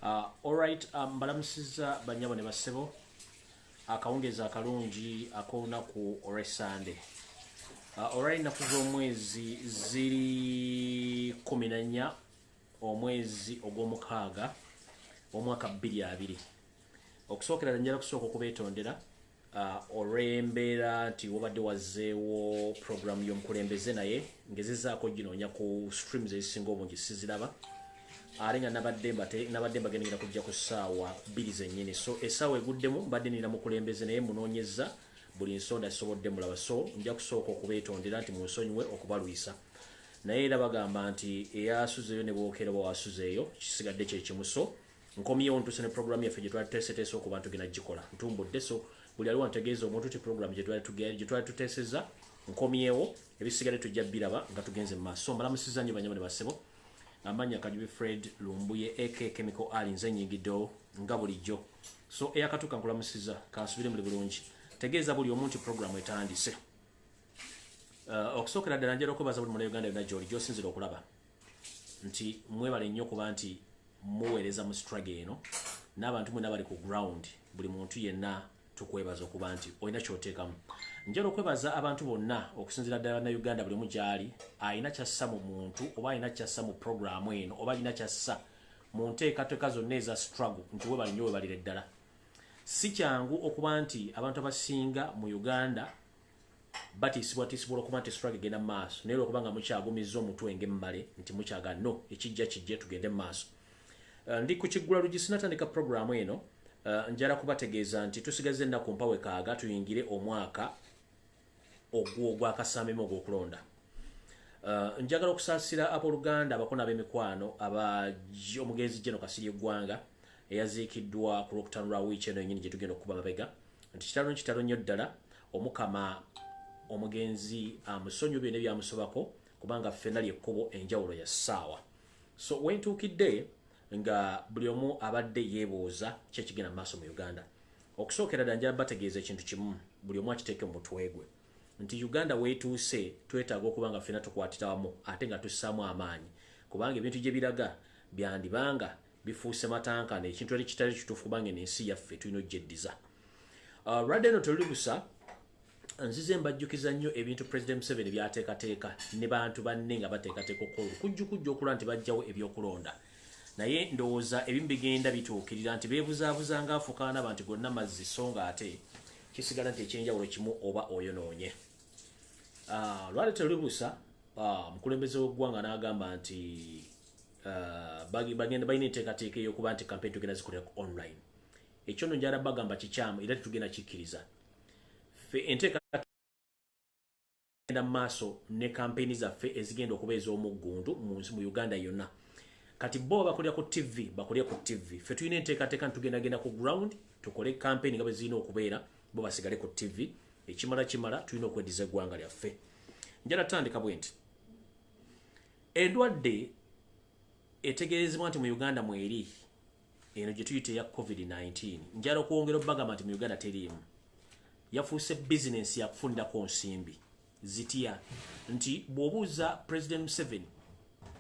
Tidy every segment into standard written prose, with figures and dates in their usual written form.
Alright, balamusiza banyabo ne basebo. Akawungeza akalungi ak'olunaku olw'Essande. Alright, nafu z'omwezi ziri 14 omwezi ogw'omukaaga omwaka 2020. Okusookera njala kusooka okubeetondera olw'embeera nti wabadde wazzeewo program y'omukulembeze naye ngezezaako ginoonya ku streams ezisinga obungi siziraba. Alinga nabadde mbagendera kujja ku ssaawa 2 zennyini. So essaawa eguddemu mbadde nina mukulembeze naye munoonyeza buli nsonda zisobodde mulaba. So nja kusooka okubeetondera nti munsonyiwe okubalwisa. Naye era bagamba nti eyasuzeeyo ne bookera bwawasuzeeyo kisigadde kye kimu. So nkomyewo ntuse ne programu yaffe gye twali tuteeseteese okuba tugenda gikola. Ntumbudde so buli aliwo antegeeza omuntu ti programu gye twali tuteesezza nkomyewo ebisigadde tujja biraba nga tugenze mu maaso. So mbalamusiza nnyo banyama ne basebo. Amanya Kajubi Fred Lumbuye AK Chemical Ali nze nyingiddewo nga bulijjo. So eyakatuka nkulamusiza kansubire muli bulungi. Tegeeza buli omuntu programu etandise. Okusookera ddala njala okwebaza buli Uganda yonna gy'oli gy'osinzira okulaba nti mwebale nnyo kuba nti muweereza mu struggle eno n'abantu mwena bali ku ground. Buli muntu yenna tukwebaza okuba nti olina ky'oteekamu. Njala okwebaza abantu bonna okusinzira ddala na Uganda buli mujali ayina kyassa mu muntu oba ayina kyassa mu programu eno oba ayina kyassa mu nteekateeka zonna eza struggle nti webali nnyo webalire ddala. Si kyangu okuba nti abantu abasinga mu Uganda batiisibwa okuba nti struggle egenda mu maaso naye okubanga mukyagumizza omutwe ng'emmale nti mukyaga no ekijja kijje tugende mu maaso. Ndi ku kiggula lugi sinatandika programu eno. Njala kubategeeza nti tusigaze ennaku mpawe kaaga tuyingire omwaka ogw'akasamemu ogw'okulonda. Njagala okusaasira abooluganda abakona ab'emikwano omugenzi General Kasirye Ggwanga eyaziikiddwa ku Lwokutaano lwa wiiki eno yennyini gye tugenda okukuba mabega nti kitalo nnyo ddala. Omukama omugenzi amusonyiwe byonna byamusobako kubanga ffenna ly'ekkubo enjawulo ya ssaawa. So wentuukidde nga buli omu abadde yeebooza ki ekigenda mu maaso mu Uganda. Okusookera ddala njala bategeeza ekintu kimu buli omu akiteeke mu mutwe gwe nti Uganda weetuuse twetaaga okuba nga ffenna tukwatira wamu ate nga tussaamu amaanyi kubanga ebintu gye biraga byandibanga bifuuse matankana ekintu eri kitali kituufu kubanga ensi yaffe tulina ogyeddiza. Lwadde eno toluli busa nzize mbajjukiza nnyo ebintu President Museveni byateekateeka ne bantu banne nga bateekateeka okukola kujjukujja okulaba nti bajjawo ebyokulonda. Naye ndowooza ebimu bigenda bituukirira nti beebuzaabuza ng'afuukaana bantu gonna mazzi so nga ate kisigala nti ekyenjawulo kimu oba oyonoonye. Lwali terubusa mukulembeze w'eggwanga n'agamba nti balina enteekateeka ey'okuba nti campaign tugenda zikolera ku online. Ekyo nno njala bagamba kikyamu era tetugenda kikkiriza. Ffe enteekateeka genda mu maaso ne campaign zaffe ezigenda okuba ez'omuggundu mu Uganda yonna. Kati bo bakolera ku TV bakolera ku TV. Ffe tulina enteekateeka ntugenda ku ground tukole campaign nga bwe zirina okubeera bo basigale ku TV. Ekimala tulina okweddiza eggwanga lyaffe. Njala tandika bwe nti endwadde etegerezebwa nti mu Uganda mweri eno gye tuyita eya COVID-19 njala okwongera obagamba nti mu Uganda teriimu. Yafuuse bizinensi yakufunirako nsimbi zitya nti bw'obuuza President Museveni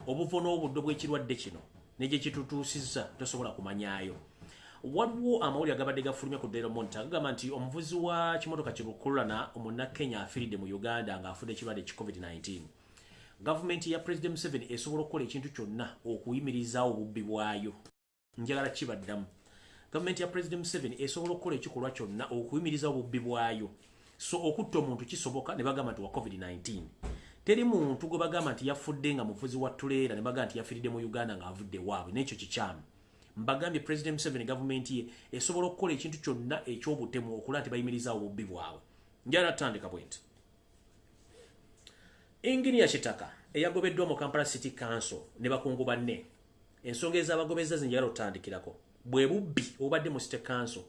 obuvo n'obuddo bw'ekirwadde kino ne gye kitutuusizza tosobola kumanyaayo. Waliwo amawulire agabadde gafulumya ku Daily Monitor agamba nti omuvuzi wa kimotoka kibukululana Omunnakenya afiiridde mu Uganda ng'afudde ekirwadde ki COVID-19. Gavumenti ya President Museveni esobola okukola ekintu kyonna okuyimirizaawo obubbi bwayo. Njagala kibaddamu. Gavumenti ya President Museveni esobola okukola ekikolwa kyonna okuyimirizaawo obubbi bwayo. So okutta omuntu kisoboka ne bagamba nti wa COVID-19. Teri muntu gwe bagamba nti yafudde nga muvuzi wa tuleera ne bagamba nti yafiiridde mu Uganda ng'avudde waabwe n'ekyo kikyamu. Mbagambye President Museveni gavumenti ye esobola okukola ekintu kyonna eky'obutemu okulaba nti bayimirizaawo obubbi bwabwe. Njala tandika bwe nti Engineer Kitaka eyagobeddwa mu Kampala City Council ne bakungu banne ensonga ez'abagobeza zinjala otandikirako bwe bubbi obadde mu City Council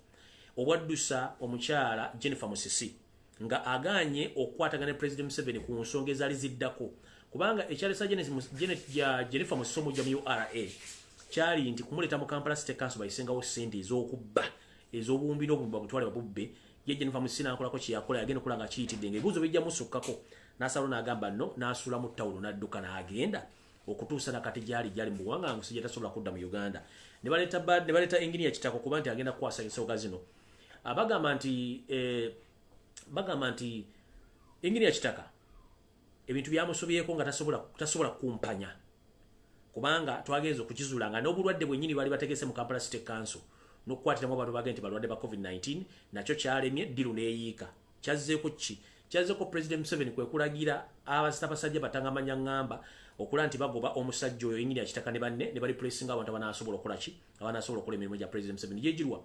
obwaddusa omukyala Jennifer Musisi nga aganye okukwatagana ne President Museveni ku nsonga ezaali ziddako kubanga ekyalesa Jennifer Musisi omujja mu URA kyali nti kumuleeta mu Kampala City Council bayisengawo ssente ez'okubba ez'obuwumbi n'obubba butwale babubbe ye Jennifer Musisi n'akolako kye yakola yagenda okulaba nga kiyitidde ng'ebibuuzo bijja musukkako n'asalawo n'agamba no n'asuula mu ttawulo n'adduka n'agenda okutuusa nakati gyali mu ggwanga Musajja tasobola kudda mu Uganda. Ne baleta engineer Kitako kuba nti agenda kukwasa ensonga zino. Bagamba nti engineer Kitaka ebintu byamusobyeko nga tasobola kumpanya. Kubanga twagenze okukizuula nga n'obulwadde bwennyini bali bategese mu Kampala City Council n'okukwatiramu abantu bagenda nti balwadde ba COVID-19 nakyo kyalemye ddiru n'eyiika. Kyazzeeko President Museveni kwe kulagira abasajja batangamanya ngamba okula nti bagoba omusajja oyo engineer Kitaka ne banne ne bali pressinga abantu abanasobola okukola ki abanasobola okukola emirimu gya President Museveni gyegirwa.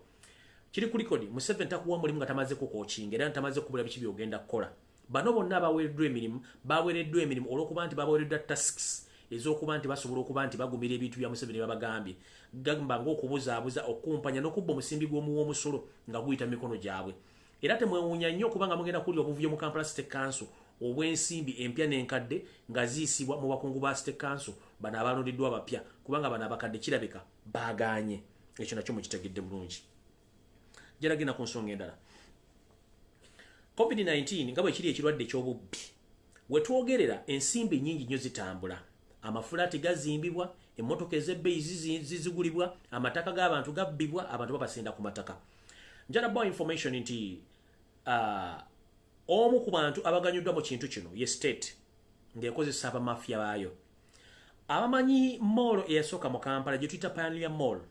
Kiri ku likodi Museveni takuwa mulimu nga tamaze kukokinga era tamaze kubula biki byogenda kukola. Bano bonna baweereddwa emirimu olw'okuba nti baweereddwa tasks ez'okuba nti basobola okuba nti bagumira ebintu bya Museveni babagambye. Gamba ng'okubuzaabuza okumpanya n'okubba omusimbi gw'omusolo nga guyita mikono gyabwe. Era temwewuunya nnyo kubanga mugenda kulya obuvuyo mu Kampala City Council obw'ensimbi empya n'enkadde nga ziyisibwa mu bakungu ba City Council bano abalondeddwa abapya kubanga bano abakadde kirabika baagaanye. Ekyo nakyo mukitegedde bulungi. Geragenda ku nsonga endala. COVID-19 nga bwe kiri ekirwadde eky'obubbi. We twogerera ensimbi nnyingi nnyo zitambula. Amafulaati gazimbibwa, emmotoka ez'ebbeeyi zizigulibwa, amataka g'abantu gabbibwa, abantu babasenda ku mataka. Njala bwa information nti omu ku bantu abaganyuddwa mu kintu kino ye state ng'ekozesa abamafia baayo. Abamanyi mall eyasooka mu Kampala gye tuyita Pioneer Mall.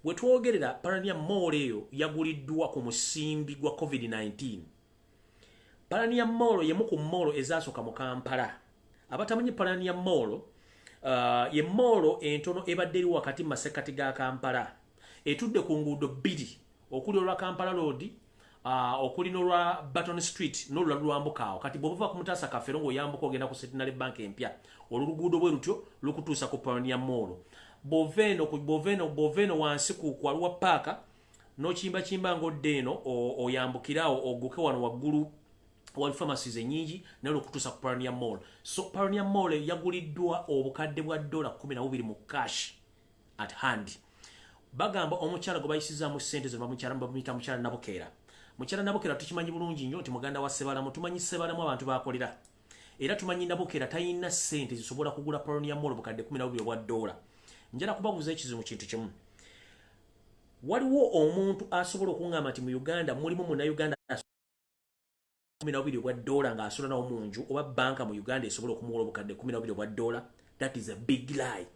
We twogerera Pioneer Mall eyo yaguliddwa ku musimbi gwa COVID-19. Pioneer Mall yemu ku mall ezasooka mu Kampala. Abatamanyi Pioneer Mall ye mall entono ebadde eri wakati mu masekati ga Kampala. Etudde ku nguudo bbiri okuli olwa Kampala Road okuli n'olwa Button Street n'olwa Lwambukaawo. Kati bw'ova ku Mutaasa Kafero ng'oyambuka ogenda ku Centenary Bank empya oluguudo bwe lutyo lukutuusa ku Pioneer Mall. Boveno wansi ku waliwo paaka n'okimba ng'odde eno oyambukirawo oguke wano waggulu wali pharmacies ennyingi n'olukutuusa ku Pioneer Mall. So Pioneer Mall yaguliddwa obukadde bwa $12 mu cash at hand. Bagamba omukyala gwe bayisizaamu ssente zo bamuyita mukyala Nabukeera. Mukyala Nabukeera tukimanyi bulungi nnyo nti muganda wa Sebalamu, tumanyi Sebalamu abantu bakolera. Era tumanyi Nabukeera tayina ssente zisobola kugula Pioneer Mall bukadde $12. Njala kubabuuza ekizibu kintu kimu. Waliwo omuntu asobola okungamba nti mu Uganda mulimu Munnayuganda $12 ng'asula nawo mu nju oba banka mu Uganda esobola okumuwola obukadde $12. That is a big lie.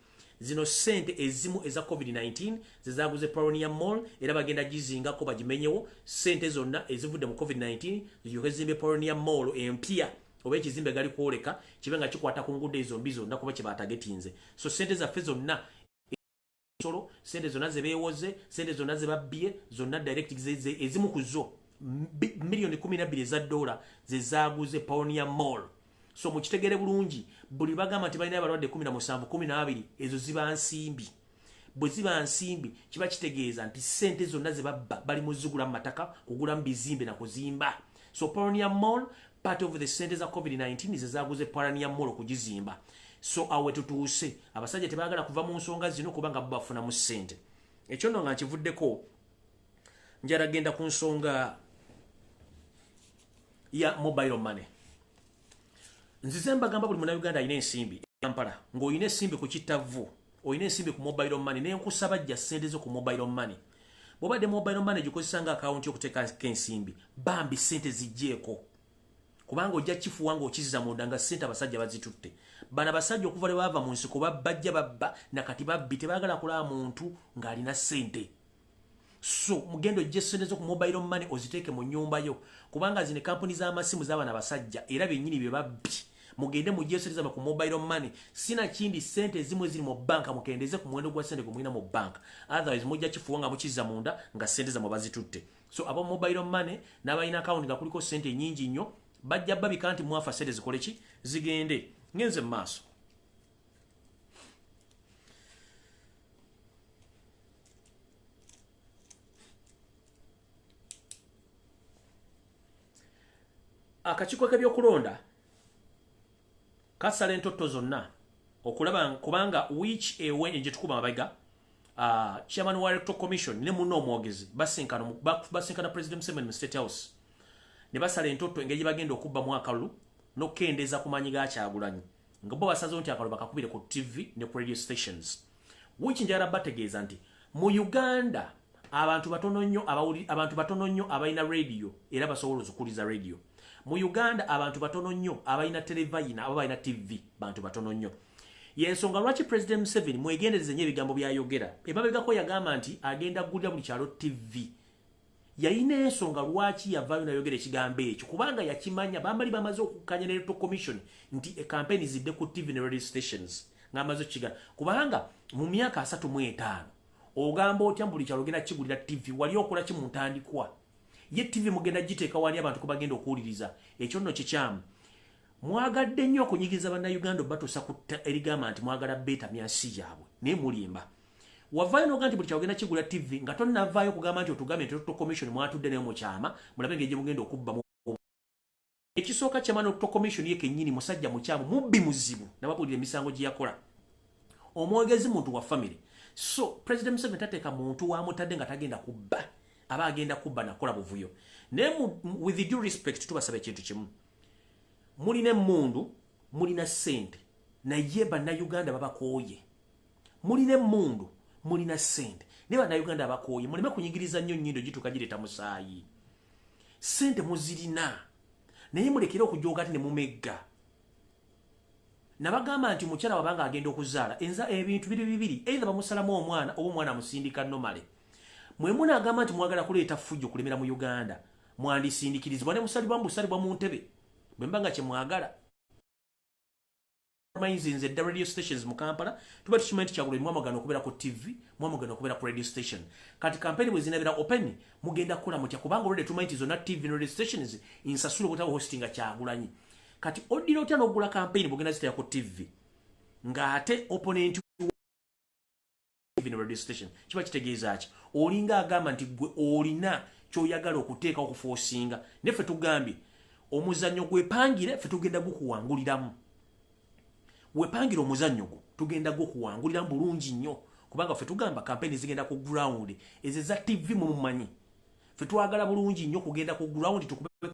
Zino sente ezimu eza COVID-19 zezaguze Pioneer Mall era bagenda gizingako bagimenyewo. Sente zonna ezivudde mu COVID-19 ziyoke zimbe Pioneer Mall empya oba ekizimbe gali kwoleka kibe nga kikwata ku nguudo ezo mbi zonna kuba kye baatagetinze. So sente zaffe zonna sente zonna ze beewoze, sente zonna ze babbye, zonna direct ezimu ku zo million $12 zezaguze Pioneer Mall. So mukitegere bulungi buli bagamba nti balina abalwadde 17 12 ezo ziba nsimbi. Bwe ziba nsimbi kiba kitegeeza nti sente zonna ze babba bali muzigula mataka kugula bizimbe na kuzimba. So Pioneer Mall part of the center za COVID-19 zezaguze Pioneer Mall okugizimba. So awe tutuuse abasajja tebagala kuva mu nsonga zino kubanga bafuna mu sente. Ekyo nno nga nkivuddeko njala genda ku nsonga ya mobile money. Nzize mbagamba buli Munnayuganda alina ensimbi Kampala ng'olina ensimbi ku kitavu olina ensimbi ku mobile money n'enkusaba jja ssente zo ku mobile money. Bw'obadde mobile money gikozesa nga akawunti y'okuteekako ensimbi bambi ssente zijjeeko kubanga ojja kifuwa ng'okiziza munda nga ssente abasajja bazitutte. Bano abasajja okuva lwe baava mu nsiko bajja babba nakati babbi tebaagala kulaba muntu ng'alina ssente. So mugendo ojje ssente zo ku mobile money oziteeke mu nnyumba yo kubanga zino kampuni z'amasimu z'abana abasajja era bennyini bye babbi. Mugende mujje ssente zammwe ku mobile money. Sina kindi ssente ezimu ziri mu banka mukendeze ku muwendo gwa ssente gwe mulina mu banka. Otherwise mujja kifuwa nga mukiziza munda nga ssente zammwe bazitutte. So aba mobile money n'abalina account nga kuliko ssente nnyingi nnyo bajja babika nti mwafa ssente zikole ki zigende. Ngenze mu maaso. Akakiiko k'ebyokulonda kasala entotto zonna okulaba kubanga which ewe gye tukuba mabaga chairman wa electoral commission ne munno omwogezi basinkana President Museveni mu State House ne basala entotto engeri bagenda okubba mu akalulu n'okendeza ku maanyi ga Kyagulanyi nga bo basazo nti akalo bakakubire ku TV ne ku radio stations. Which njagala bategeeza nti mu Uganda abantu batono nnyo abalina radio era basobola okukuliza radio. Mu Uganda abantu batono nnyo abalina televayina aba balina TV bantu batono nnyo. Yensonga lwaki President Museveni mwegendereze nnyo ebigambo byayogera. Emabegako yagamba nti agenda kugulira buli kyalo TV. Yalina ensonga lwaki yavaayo nayogera ekigambo ekyo kubanga yakimanya bambali bamaze okukanya ne Electoral Commission nti campaign zidde ku TV ne radio stations ngamaze kiga kubanga mu myaka 35 ogamba otya buli kyalo genda kigulira TV wali okola ki mu ntandikwa ye TV mugenda giteeka wali abantu ko bagenda okuwuliriza ekyo nno kikyamu mwagadde nnyo okunyigiza bannayuganda batuusa ku erigamba nti mwagala beta myansi yaabwe naye mulimba wavaayo n'ogamba nti buli kyagenda kigula TV nga tonnavaayo kugamba nti otugambe nti Electoral Commission mwatudde nayo mu kyama mulabe ng'egye mugenda okubba mu ekisooka kyamana Electoral Commission ye kennyini musajja mukyamu mubbi muzibu nababulira emisango gye yakola omwogezi muntu wa family. So President Museveni tateeka muntu wamutadde nga tagenda kubba aba agenda kubba nakola buvuyo naye with the due respect tubasaba ekintu kimu mulina emmundu mulina ssente naye bannayuganda babakooye mulina emmundu mulina ssente naye bannayuganda babakooye muleme kunyigiriza nnyo nnyindo gituuka gireeta musaayi ssente muzirina naye mulekere okujooga ati ne mumegga nabagamba nti mukyala wabanga agenda okuzaala enza ebintu bibiri either bamusalamu omwana oba omwana amusindika nomale mwe munagamba nti mwagala kuleeta fujjo kulemera mu Uganda mwandisindikirizibwa ne musalibwa mu ntebe bwe mbanga kye mwagala nze the radio stations mu Kampala tuba tukimanyi nti Kyagulanyi mwamagana okubeera ku TV mwamagana okubeera ku radio station kati campaign bwe zinabera open mugenda kukola mutya kubanga olwedde tumanyi nti zonna TV ne radio stations insasule bwetaba hostinga Kyagulanyi kati odira otya n'ogula campaign bugenda zitaya ku TV ng'ate opponent TV ne radio station kiba kitegeeza ki olinga agamba nti gwe olina ky'oyagala okuteeka okuforcinga ne ffe tugambye omuzannyo gwepangire ffe tugenda gukuwanguliramu wepangira omuzannyo gwo tugenda gukuwangulira bulungi nnyo kubanga ffe tugamba campaign zigenda ku ground ezo za TV mu mumanyi ffe twagala bulungi nnyo kugenda ku ground tukubera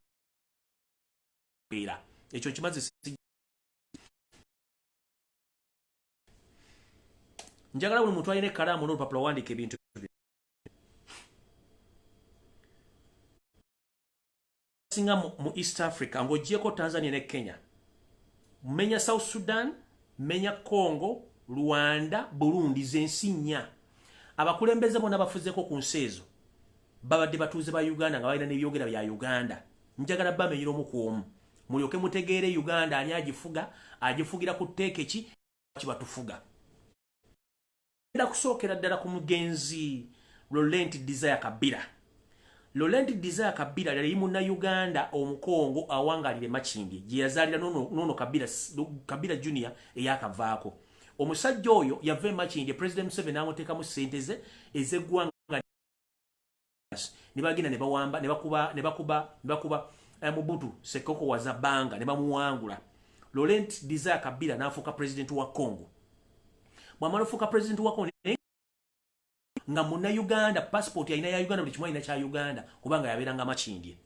ekyo kimaze njagala buli muntu alina ekkalaamu n'olupapula wandiika ebintu singa mu East Africa ng'oggyeko Tanzania ne Kenya menya South Sudan menya Congo Rwanda Burundi zensi nnya abakulembeze bonna bafuzeeko ku nsi ezo babadde batuuze ba Uganda nga balina n'ebyogera bya Uganda njagala bamenyera omu ku omu mulyoke mutegeere Uganda ani agifugira ku tteeka ki kibatufuga enda kusookera ddala ku mugenzi Laurent Desire Kabila. Laurent Desire Kabila yali munna Uganda omukongo awangalire Makindi gye yazaalira nono Kabila Junior eyakavaako omusajja oyo yava Makindi President Museveni amuteekamu ssente ze ez'eggwanga ne bagenda ne bawamba ne bakuba Mobutu Sekoko Wazabanga ne bamuwangula. Laurent Desire Kabila n'afuuka president wa Congo. Bw'amala ofuuka president wa Congo nga munna Uganda passport yalina ya Uganda buli kimu alina kya Uganda kubanga yabeeranga Makindi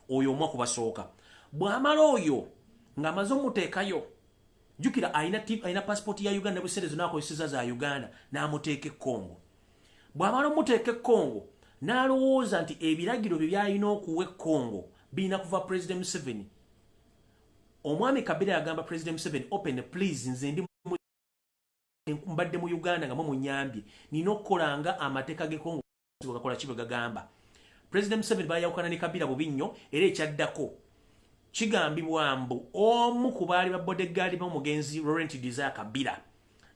oyo omwa kubasooka. Bw'amala oyo ng'amaze omuteekayo jukira alina passport ya Uganda bwe ssente zonna akozeseza za Uganda n'amuteeka e Congo. Bw'amala omuteeka e Congo n'alowooza nti ebiragiro bye byalina okuwa e Congo birina kuva President Museveni. Omwami Kabila yagamba President Museveni open please nze ndi mbadde mu Uganda nga munyambye nina okukolanga amateeka ge Congo gakola kibe gagamba. President Museveni bayawukana ne Kabila bubi nnyo era ekyaddako kigambibwa mbu omu ku baali ba bodyguard b'omugenzi Laurent Desire Kabila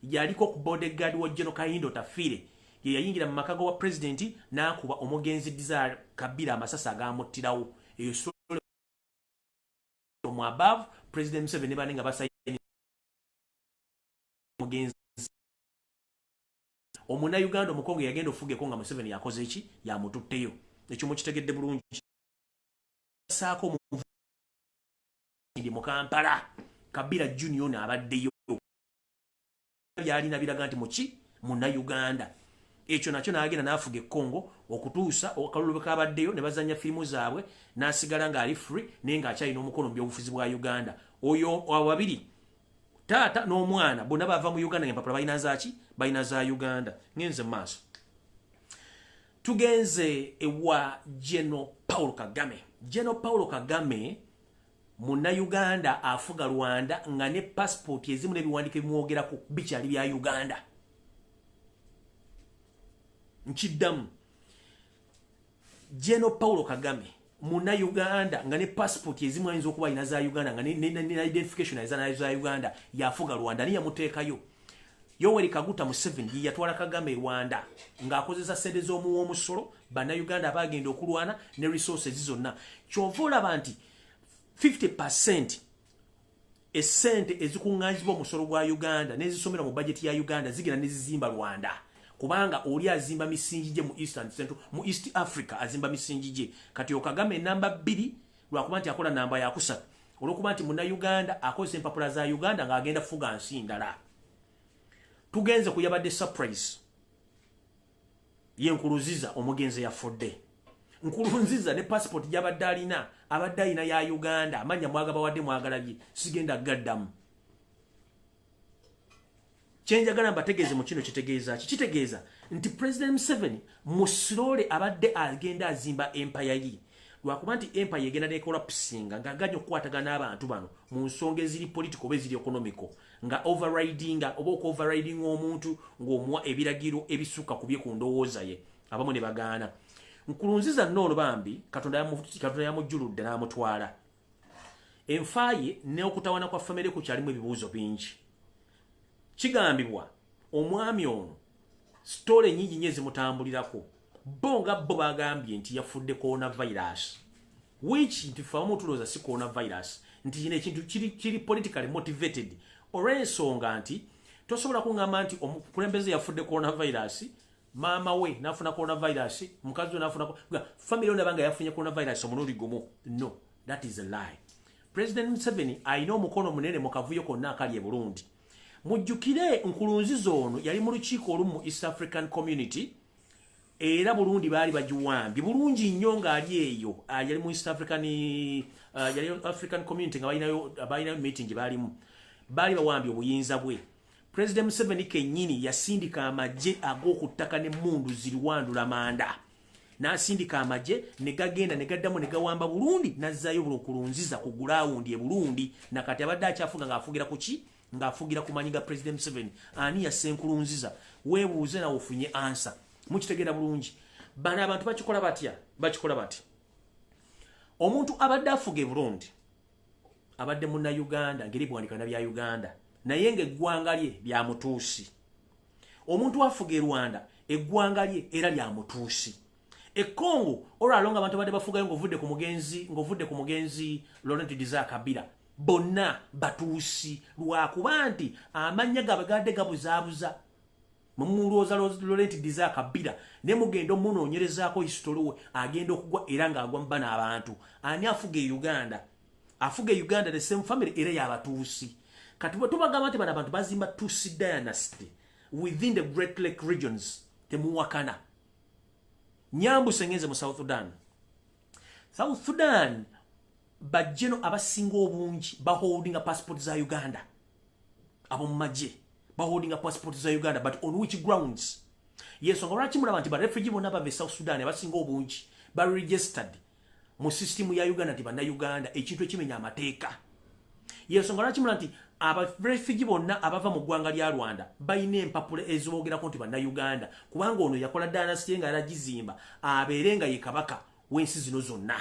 yaliko ku bodyguard wa General Kayindo Tafire ye yayingira mu makago wa president n'akuba omugenzi Desire Kabila amasasi agamuttirawo eyo mu above President Museveni banenga basayini mugenzi omuna Uganda omukongo yagenda ofugeko nga Museveni yakoze eki yamututteyo ekyo mukitegedde bulungi saako mu Kampala Kabila Junior n'abaddeyo yalina biraga nti muki munna Uganda ekyo nakyo n'agenda n'afuga e Congo okutuusa akalulu kabaddeyo ne bazanya firimu zaabwe n'asigala ng'ali free naye ng'akyalina omukono mu byobufuzi bwa Uganda. Oyo ababiri Taata n'omwana bonna bava mu Uganda ng'empapula balina zaaki balina za Uganda. Ngenze maaso tugenze ewa General Paul Kagame. General Paul Kagame muna Uganda afuga Rwanda nga ne passport ezimu n'ebiwandiiko ebimwogerako bikyali bya Uganda. Nkiddamu General Paul Kagame muna Uganda nga ne passport ezimu ayinza okuba alina za Uganda nga ne identification za Uganda yafuga Rwanda niya muteekayo. Yoweri Kaguta Museveni yatwala Kagame Rwanda ng'akozesa sente z'omuwa omusolo bana Uganda abagenda okulwana ne resources zonna. Kyova olaba nti 50% esente ezikuŋŋaanyizibwa omusolo gwa Uganda n'ezisomera mu budget ya Uganda zigenda n'ezizimba Rwanda. Kubanga oli azimba misingi gye mu Eastern Central mu East Africa azimba misingi gye. Kati Kagame namba 2 lwakuba nti akola namba ya kusatu. Olwokuba nti muna Uganda akozesa empapula za Uganda ng'agenda fuga nsi ndala. Tugenze kuyabadde surprise ye Nkurunziza omugenzi yafudde. Nkurunziza ne passport gyabadde alina abadde alina ya Uganda amanya mwagaba wadde mwagalabye sigenda gaddamu. Kyenjagala mbategeeze mu kino kitegeeza nti President Museveni musirole abadde agenda azimba empire ye. Lwakuba nti empire egenda nekola pusinga ng'aganya okukwatagana abantu bano mu nsonga eziri political oba eziri economical nga overriding oba overriding omuntu ng'omuwa ebiragiro ebisuka ku bye ku ndowooza ye abamu ne bagaana. Nkurunziza nno bambi Katonda yamujjuludde n'amutwala. Enfa ye n'okutawana kwa famire ku kyalimu ebibuuzo bingi. Kigambibwa omwami ono story nyingi nnyo ezimutambulirako bo bagambye nti yafudde coronavirus, which nti famu tulooza si coronavirus nti kino ekintu kiri politically motivated olw'ensonga nti tosobola kuŋŋamba nti omukulembeze yafudde coronavirus maama we nafuna coronavirus mukazi we nafuna family yonna banga yafunye coronavirus omulundi gumu. No, that is a lie. President Museveni alina omukono munene mu kavuyo konna akali e Burundi. Mujjukire Nkurunziza ono yali mu lukiiko olumu mu East African Community era Burundi baali bagiwambye bulungi nnyo ng'ali eyo yali mu East African African Community nga balina meeting baali bawambye obuyinza bwe. President Museveni kennyini yasindika amagye ag'okuttaka n'emmundu ziriwandula manda. N'asindika amagye ne gagenda ne gaddamu ne gawamba Burundi n'azzaayo Nkurunziza ku gulawundi e Burundi nakati abadde akyafuga ng'afugira ku ki ng'afugira ku manyi ga President Museveni. Ani yasse Nkurunziza? Weebuuze nawe ofunye answer. Mukitegeera bulungi. Bano abantu bakikola bati. Omuntu abadde afuga e Burundi abadde munna Uganda ngeri bwandika na bya Uganda naye ng'eggwanga lye lya mutuusi. Omuntu afuga e Rwanda eggwanga lye era lya mutuusi. E Congo olwalonga abantu badde bafugayo ng'ovudde ku mugenzi Laurent Desire Kabila bonna batuusi lwakuba nti amannya gabagadde gabuzaabuza mumulooza Laurent Desire Kabila ne mugenda omunoonyerezaako history we agenda okugwa era ng'agwa mu bana abantu. Ani afuga e Uganda? Afuga e Uganda the same family era y'abatuusi. Kati bwe tubagamba nti bano abantu bazimba Tutsi dynasty within the Great Lake regions temuwakana. Nyambu sengenze mu South Sudan bajjeno abasinga obungi baholdinga passport za Uganda. Abo mumagye baholdinga passport za Uganda, but on which grounds? Yes, ngolwaki mulaba nti ba refugee bonna bava South Sudan abasinga obungi ba registered mu system ya Uganda nti bana Uganda ekintu ekimenya amateeka. Yes, ngolwaki mulaba nti aba refugee bonna abava mu ggwanga lya Rwanda bayina empapula eziboogerako nti bana Uganda kubanga ono yakola dynasty nga yaragizimba abeerenga ye kabaka w'ensi zino zonna.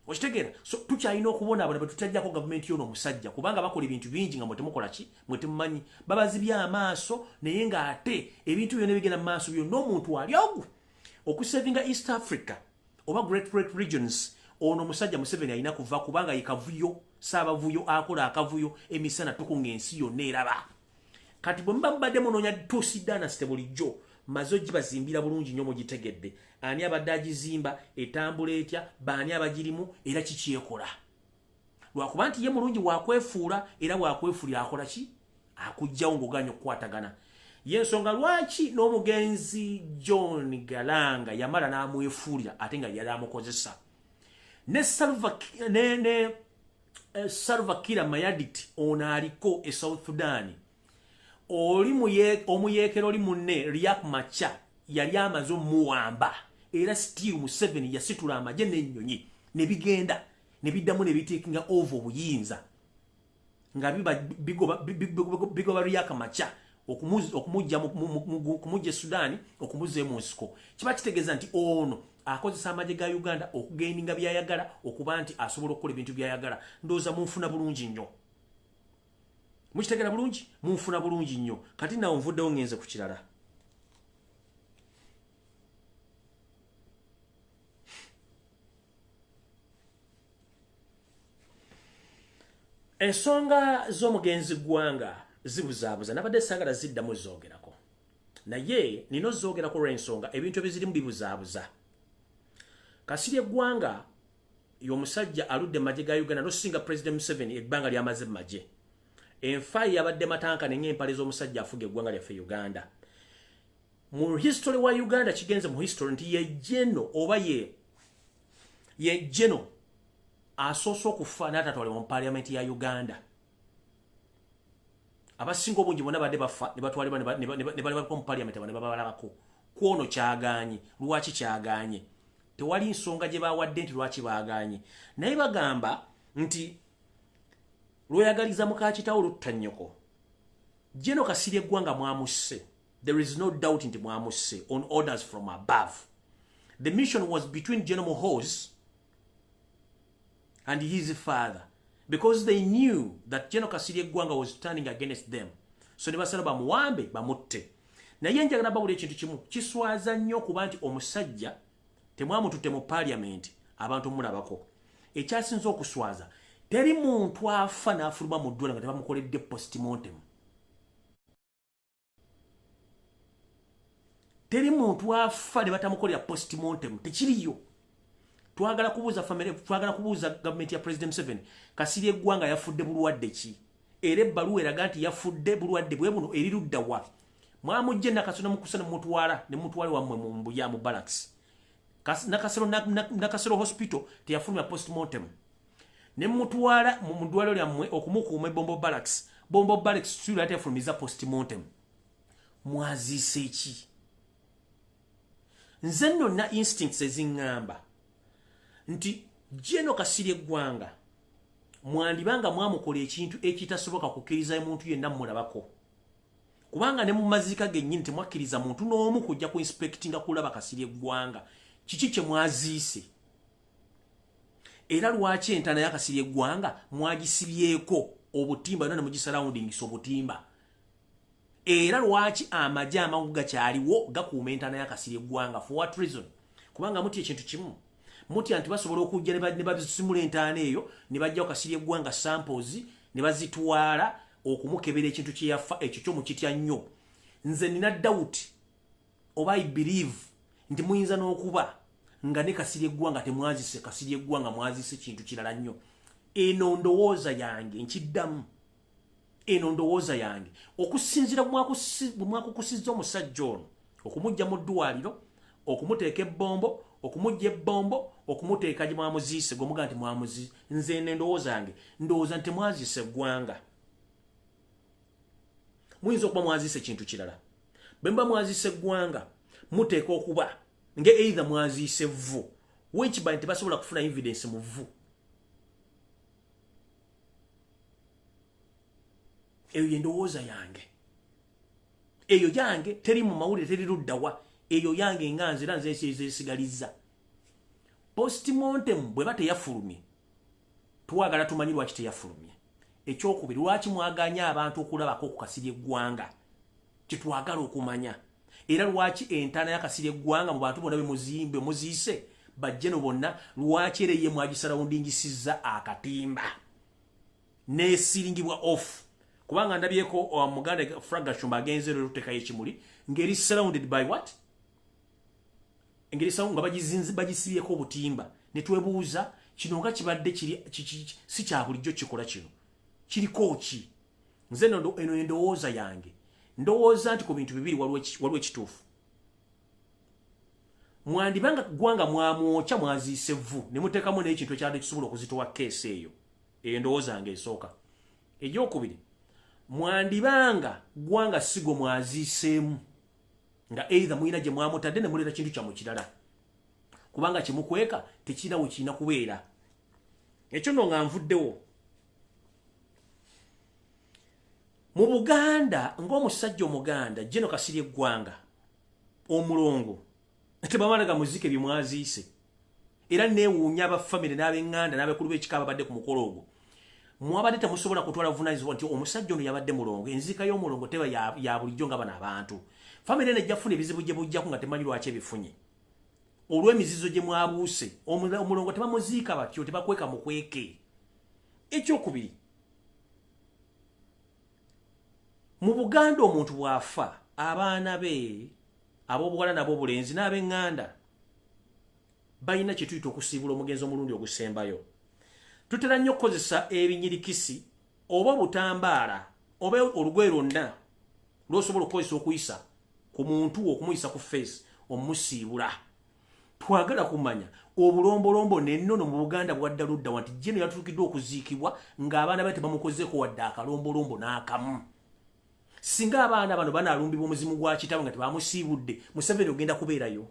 Okitegera? So tukyalina okubona abo tutajjako gavumenti yono omusajja kubanga bakola ebintu bingi nga mwetemukola ki mwetemumanyi babazibya amaaso naye nga ate ebintu byonna bigenda mu maaso byonna omuntu ali ogu okusavinga East Africa oba Great Regions. Ono musajja Museveni alina kuva kubanga yekavuyo saabavuyo akola akavuyo emisana tukunga ensi yonna eraba. Kati bwe mbadde munoonya Tutsi dynasty bulijjo mazo gibazimbira bulungi nnyo mugitegedde. Ani abadde agizimba etambula etya baani abagirimu era kikyekola. Lwakuba nti ye mulungi wakwefuula era wakwefuulira akola ki akujjawo ng'oganya okukwatagana. Yensonga lwaki n'omugenzi John Galanga yamala n'amwefuulira ate nga yali amukozesa. Ne Salva Kiir Mayardit ona aliko e South Sudan oli omuyekero oli munne Riek Machar yali amazo muwamba era still Museveni yasitula amaje n'ennyonyi ne bigenda ne biddamu ne bitekinga over obuyinza nga bigoba Riek Machar okumujja Sudani okumuze mu nsiko kiba kitegeeza nti ono akozesa amaje ga Uganda okugendinga byayagala okuba nti asobola okukola ebintu byayagala ndoza munfuna bulungi nnyo mukitegera bulungi munfuna bulungi nnyo kati nawo nvuddewo ngenze ku kirala ensonga z'omugenzi Ggwanga zibuzaabuza nabadde sagala ziddamu zoogerako naye nino zoogerako lw'ensonga ebintu ebizirimu bibuzaabuza Kasirye Ggwanga y'omusajja aludde maje ga Uganda nosinga President Museveni ebbanga lyamaze maje enfaayi yabadde matankane ng'empale z'omusajja afuga eggwanga lyaffe Uganda mu history wa Uganda kigenze mu history nti ye jeno oba ye jeno asoose okufa n'atatwale mu parliament ya Uganda abasinga obungi bonna badde bafa ne batwalibwa ne balibwa mu parliament ne babalabako kwono kyaganye lwaki kyaganye tewali nsonga gye bawadde nti lwaki baaganye naye bagamba nti lweyagaliza mukakitawo luttannyoko Jeno Kasirye Ggwanga mwamusse there is no doubt nti mwamusse on orders from above the mission was between General Muhoozi and his father because they knew that Jeno Kasirye Ggwanga was turning against them so ne basala bamuwambe bamutte naye njagala babula ekintu kimu kiswaza nnyo kuba nti omusajja temwamututte mu parliament abantu mulabako ekyasinza okuswaza teri muntu afa n'afuluma mu ddwala nga tebamukoledde postmortem teri muntu afa ne batamukolera postmortem tekiriyo twagala kubuuza gavumenti ya President Museveni Kasirye Ggwanga yafudde bulwadde ki era ebbaluwa eraga nti yafudde bulwadde bwe buno erirudda wa mwamujje nakasona mukusana mutwala ne mutwale wammwe mu mbuya mu barracks Nakasero hospital teyafulumya postmortem ne mutwala mu ddwaliro lyammwe okumukuuma Bombo Barracks sula teyafulumiza postmortem mwaziise ki nze nonna instincts eziŋŋamba nti Jeno Kasirye Ggwanga mwandibanga mwamukola ekintu ekitasoboka kukkiriza muntu yenna mulabako kubanga ne mu maziika gennyini temwakkiriza muntu n'omu kujja ku inspectinga kulaba Kasirye Ggwanga kiki kye mwaziise era lwaki entana ya Kasirye Ggwanga mwagisibyeko obutimba none mugisurroundingisa obutimba era lwaki amaje amangu gakyaliwo gakuuma entana ya Kasirye Ggwanga for what reason kubanga muti ekintu kimu muti anti basobola okujja ne babisimula entaana eyo ne bajjawo Kasirye Ggwanga samples ne bazitwala okumukebera ekintu kye yafa ekyo kyo mukitya nnyo nze nina doubt oba I believe nti muyinza n'okuba nga ne Kasirye Ggwanga temwazise Kasirye Ggwanga mwazise kintu kirala nnyo eno ndowooza yange nkiddamu eno ndowooza yange okusinzira mwakukusizza omusajja ono okumujja mu ddwaliro okumuteeka ebbombo okumujja ebbombo okumuteeka gye mwamuziise gwomuga nti mwamuzi nze ne ndowooza yange ndowooza nti temwazise Ggwanga muyinza okuba mwazise kintu kirala bwe mba mwazise Ggwanga muteeka okuba nge either mwazise vvu which by tebasobola kufuna evidence mu vvu eyo yendowooza yange eyo yange teri mu mawulire teri luddawa eyo yange nganze era nze esigalizza postmortem bwe bateyafulumye twagala tumanyi lwaki teyafulumye ekyokubiri lwaki mwaganya abantu okulabako ku Kasirye Ggwanga kitwagala okumanya era lwaki entana ya Kasirye Ggwanga mu bantu bonna bemuzimbe muziise bajjeno bonna lwaki era ye mwagisurroundingisiza akatimba nesiringibwa off kubanga ndabyeko muganda Fraga Shumba agenze lutekayo ekimuli ngeri surrounded by what ngeri sound nga bagisibyeko obutimba ne twebuuza kino nga kibadde si kya bulijjo kikola kino kiriko ki nze eno endowooza yange ndowooza nti ku bintu bibiri waliwo ekituufu mwandibanga Ggwanga mwamwokya mwaziise vvu ne muteekamu n'ekintu ekyadde kisobola okuzitowa keesi eyo endowooza nga esooka. Ekyokubiri, mwandibanga Ggwanga sigo mwaziiseemu nga either muyina gye mwamutadde ne muleeta kintu kyammwe kirala, kubanga kimukweka tekirina we kirina kubeera. Ekyo nno nga nvuddewo. Mu Buganda ng'omusajja Omuganda General Kasirye Ggwanga omulongo tebamalaga muzike bye mwaziise, era neewuunya abafamire n'ab'eŋŋanda n'abakulu b'ekika ababadde ku mukolo ogwo. Mwabadde temusobola kutwala buvunaanyizibwa nti omusajja ono yabadde mulongo. Enzika y'omulongo teba ya bulijjo nga bano abantu. Famire eno ejja kufuna ebizibu gye bujjaku nga temanyi lwaki ebifunye. Olw'emizizo gye mwabuuse, omulongo tebamuziika batyo, tebakweka mukweke. Ekyokubiri, mu Buganda omuntu bw'afa, abaana be ab'obuwala n'ab'obulenzi n'ab'eŋŋanda balina kye tuyita okusiibula omugenzi omulundi ogusembayo. Tutera nnyo okukozesa ebinyirikisi oba obutambaala oba olugoye lwonna lw'osobola okukozesa okuyisa ku muntu okumuyisa ku face omusiibula. Twagala kumanya obulombolombo n'ennono mu Buganda bwadda ludda wanti jjeno yatuukiddwa okuziikibwa ng'abaana be tebamukozeeko wadde akalombolombo n'akamu. Singa abaana bano banaalumbibwa omuzimu gwa kitaabwe nga tebamusiibudde, Museveni ogenda kubeerayo.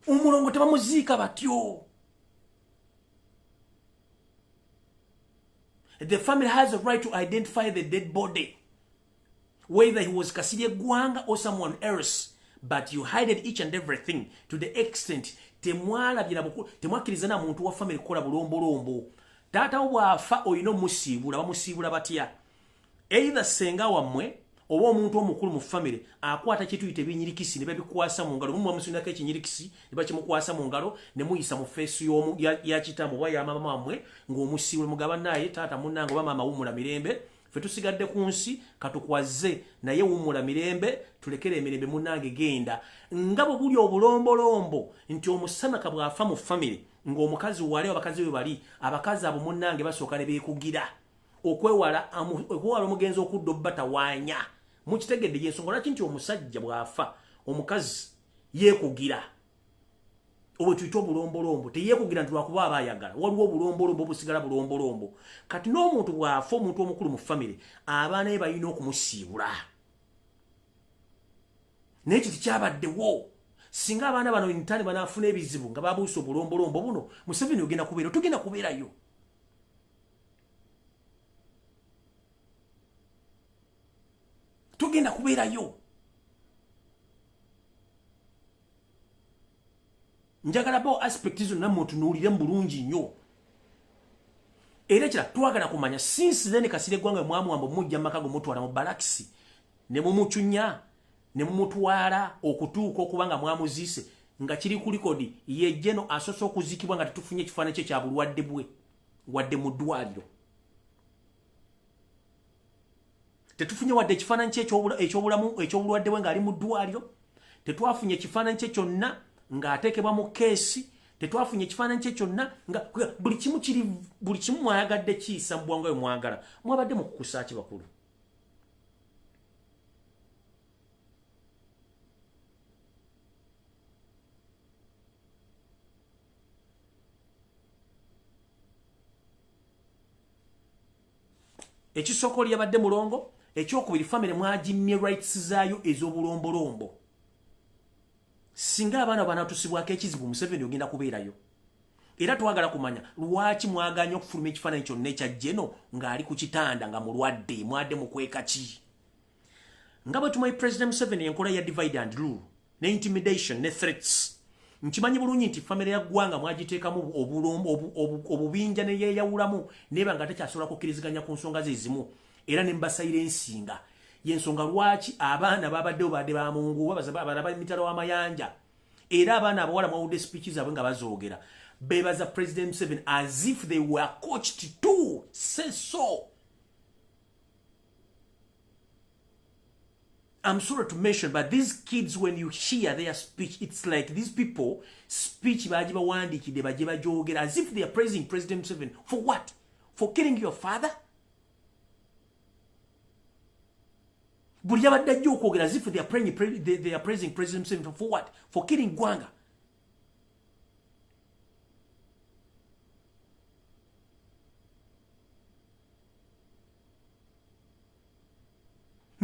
Omulongo tebamuziika batyo. The family has a right to identify the dead body, whether he was Kasirye Ggwanga or someone else, but you hid each and everything to the extent temwakkiriza na muntu wa family kukola bulombolombo. Taata bw'afa olina omusiibula, bamusiibula batya? Either senga wammwe oba omuntu omukulu mu family akwata kye tuyita ebinyirikisi ne babikwasa mu ngalo, mumumusundako ekinyirikisi ne bakimukwasa mu ngalo ne muyisa mu feesi ya kitamu oba ya mama wammwe ng'omusiibula mugaba naye taata munnange oba maama wummula mirembe, ffe tusigadde ku nsi katukwaze naye wummula mirembe, tulekere emirembe munnange genda. Nga bwe buli obulombolombo nti omusanaka bw'afa mu family ng'omukazi wali abakazi be bali, abakazi abo munnange basooka ne beekugira okwewala omugenzi okudda obbatawaanya. Mukitegedde y'ensonga lwaki nti omusajja bw'afa omukazi yeekugira. Obwe tuyita obulombolombo, teyeekugira nti lwakuba aba ayagala, waliwo obulombolombo obusigala bulombolombo. Kati n'omuntu bw'afa, omuntu omukulu mu family, abaana be balina okumusiibula. Naye kiti kyabaddewo. Singa abaana bano intani banaafuna ebizibu nga babuuse obulombolombo buno, Museveni ogenda kubeera, tugenda kubeerayo. Tugenda kubeerayo. Njagala bo aspect zo nammwe otunuulire mu bulungi nnyo. Era kira twagala kumanya since then Kasirye Ggwanga mwamuwamba mujja mu maka go mutwala mu balakisi ne mumucunya ne mumutwala okutuuka okubanga mwamuziise nga kiri ku likodi ye jeno asoso okuzikibwa nga tetufunye ekifaananyi kye kya bulwadde bwe wadde mu ddwaliro. Tetufunye wadde ekifaananyi kye ekyobulwadde bwe ng'ali mu ddwaliro. Tetwafunye ekifaananyi kye kyonna ng'ateekebwa mu keesi. Tetwafunye ekifaananyi kye kyonna nga buli kimu mwayagadde kiyisa mu bwangu bwe mwagala. Mwabadde mu kukusa ki bakulu? Ekisoko lyabadde mulongo, ekyokubiri family mwagimye rights zaayo ez'obulombolombo. Singa abaana banatusibwako ekizibu, Museveni ogenda kubeerayo. Era twagala kumanya lwaki mwaganya okufuluma ekifaananyi kyonna ekya jeno ng'ali ku kitanda nga mulwadde, mwadde mukweka ki? Nga bwe tumanyi President Museveni enkola ya divide and rule ne intimidation ne threats. Nkimanyi bulungi nti family ya Ggwanga mwagiteekamu obubinja ne yeeyawulamu neba nga tekyasobola kukkiriziganya ku nsonga ze ezimu, era ne mbasayira ensinga. Y'ensonga lwaki abaana babaddewo badde ba Mungu abaana b'emitala w'amayanja, era abaana abawala mwawudde speeches zaabwe nga bazoogera beebaza President Museveni as if they were coached to say so. I'm sorry to mention, but these kids, when you hear their speech, it's like these people speech baji bawandikide baje bajogera as if they are praising President Museveni. For what? For killing your father? Buli yabadde ajja okwogera as if they are praising President Museveni for what? For killing Ggwanga.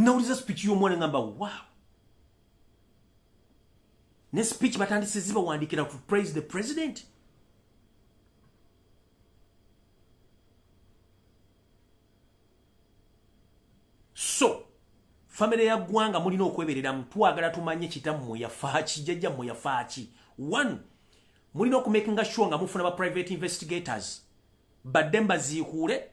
Nawuliza speech y'omwana ngamba wow. Ne speech batandise ziba wandikira to praise the president. So, family ya Ggwanga mulina okweberera mutwagala tumanye kitammwe yafaaki jjajjammwe yafaaki. One, mulina okumakinga sure nga mufuna ba private investigators. Badde mbaziikuule,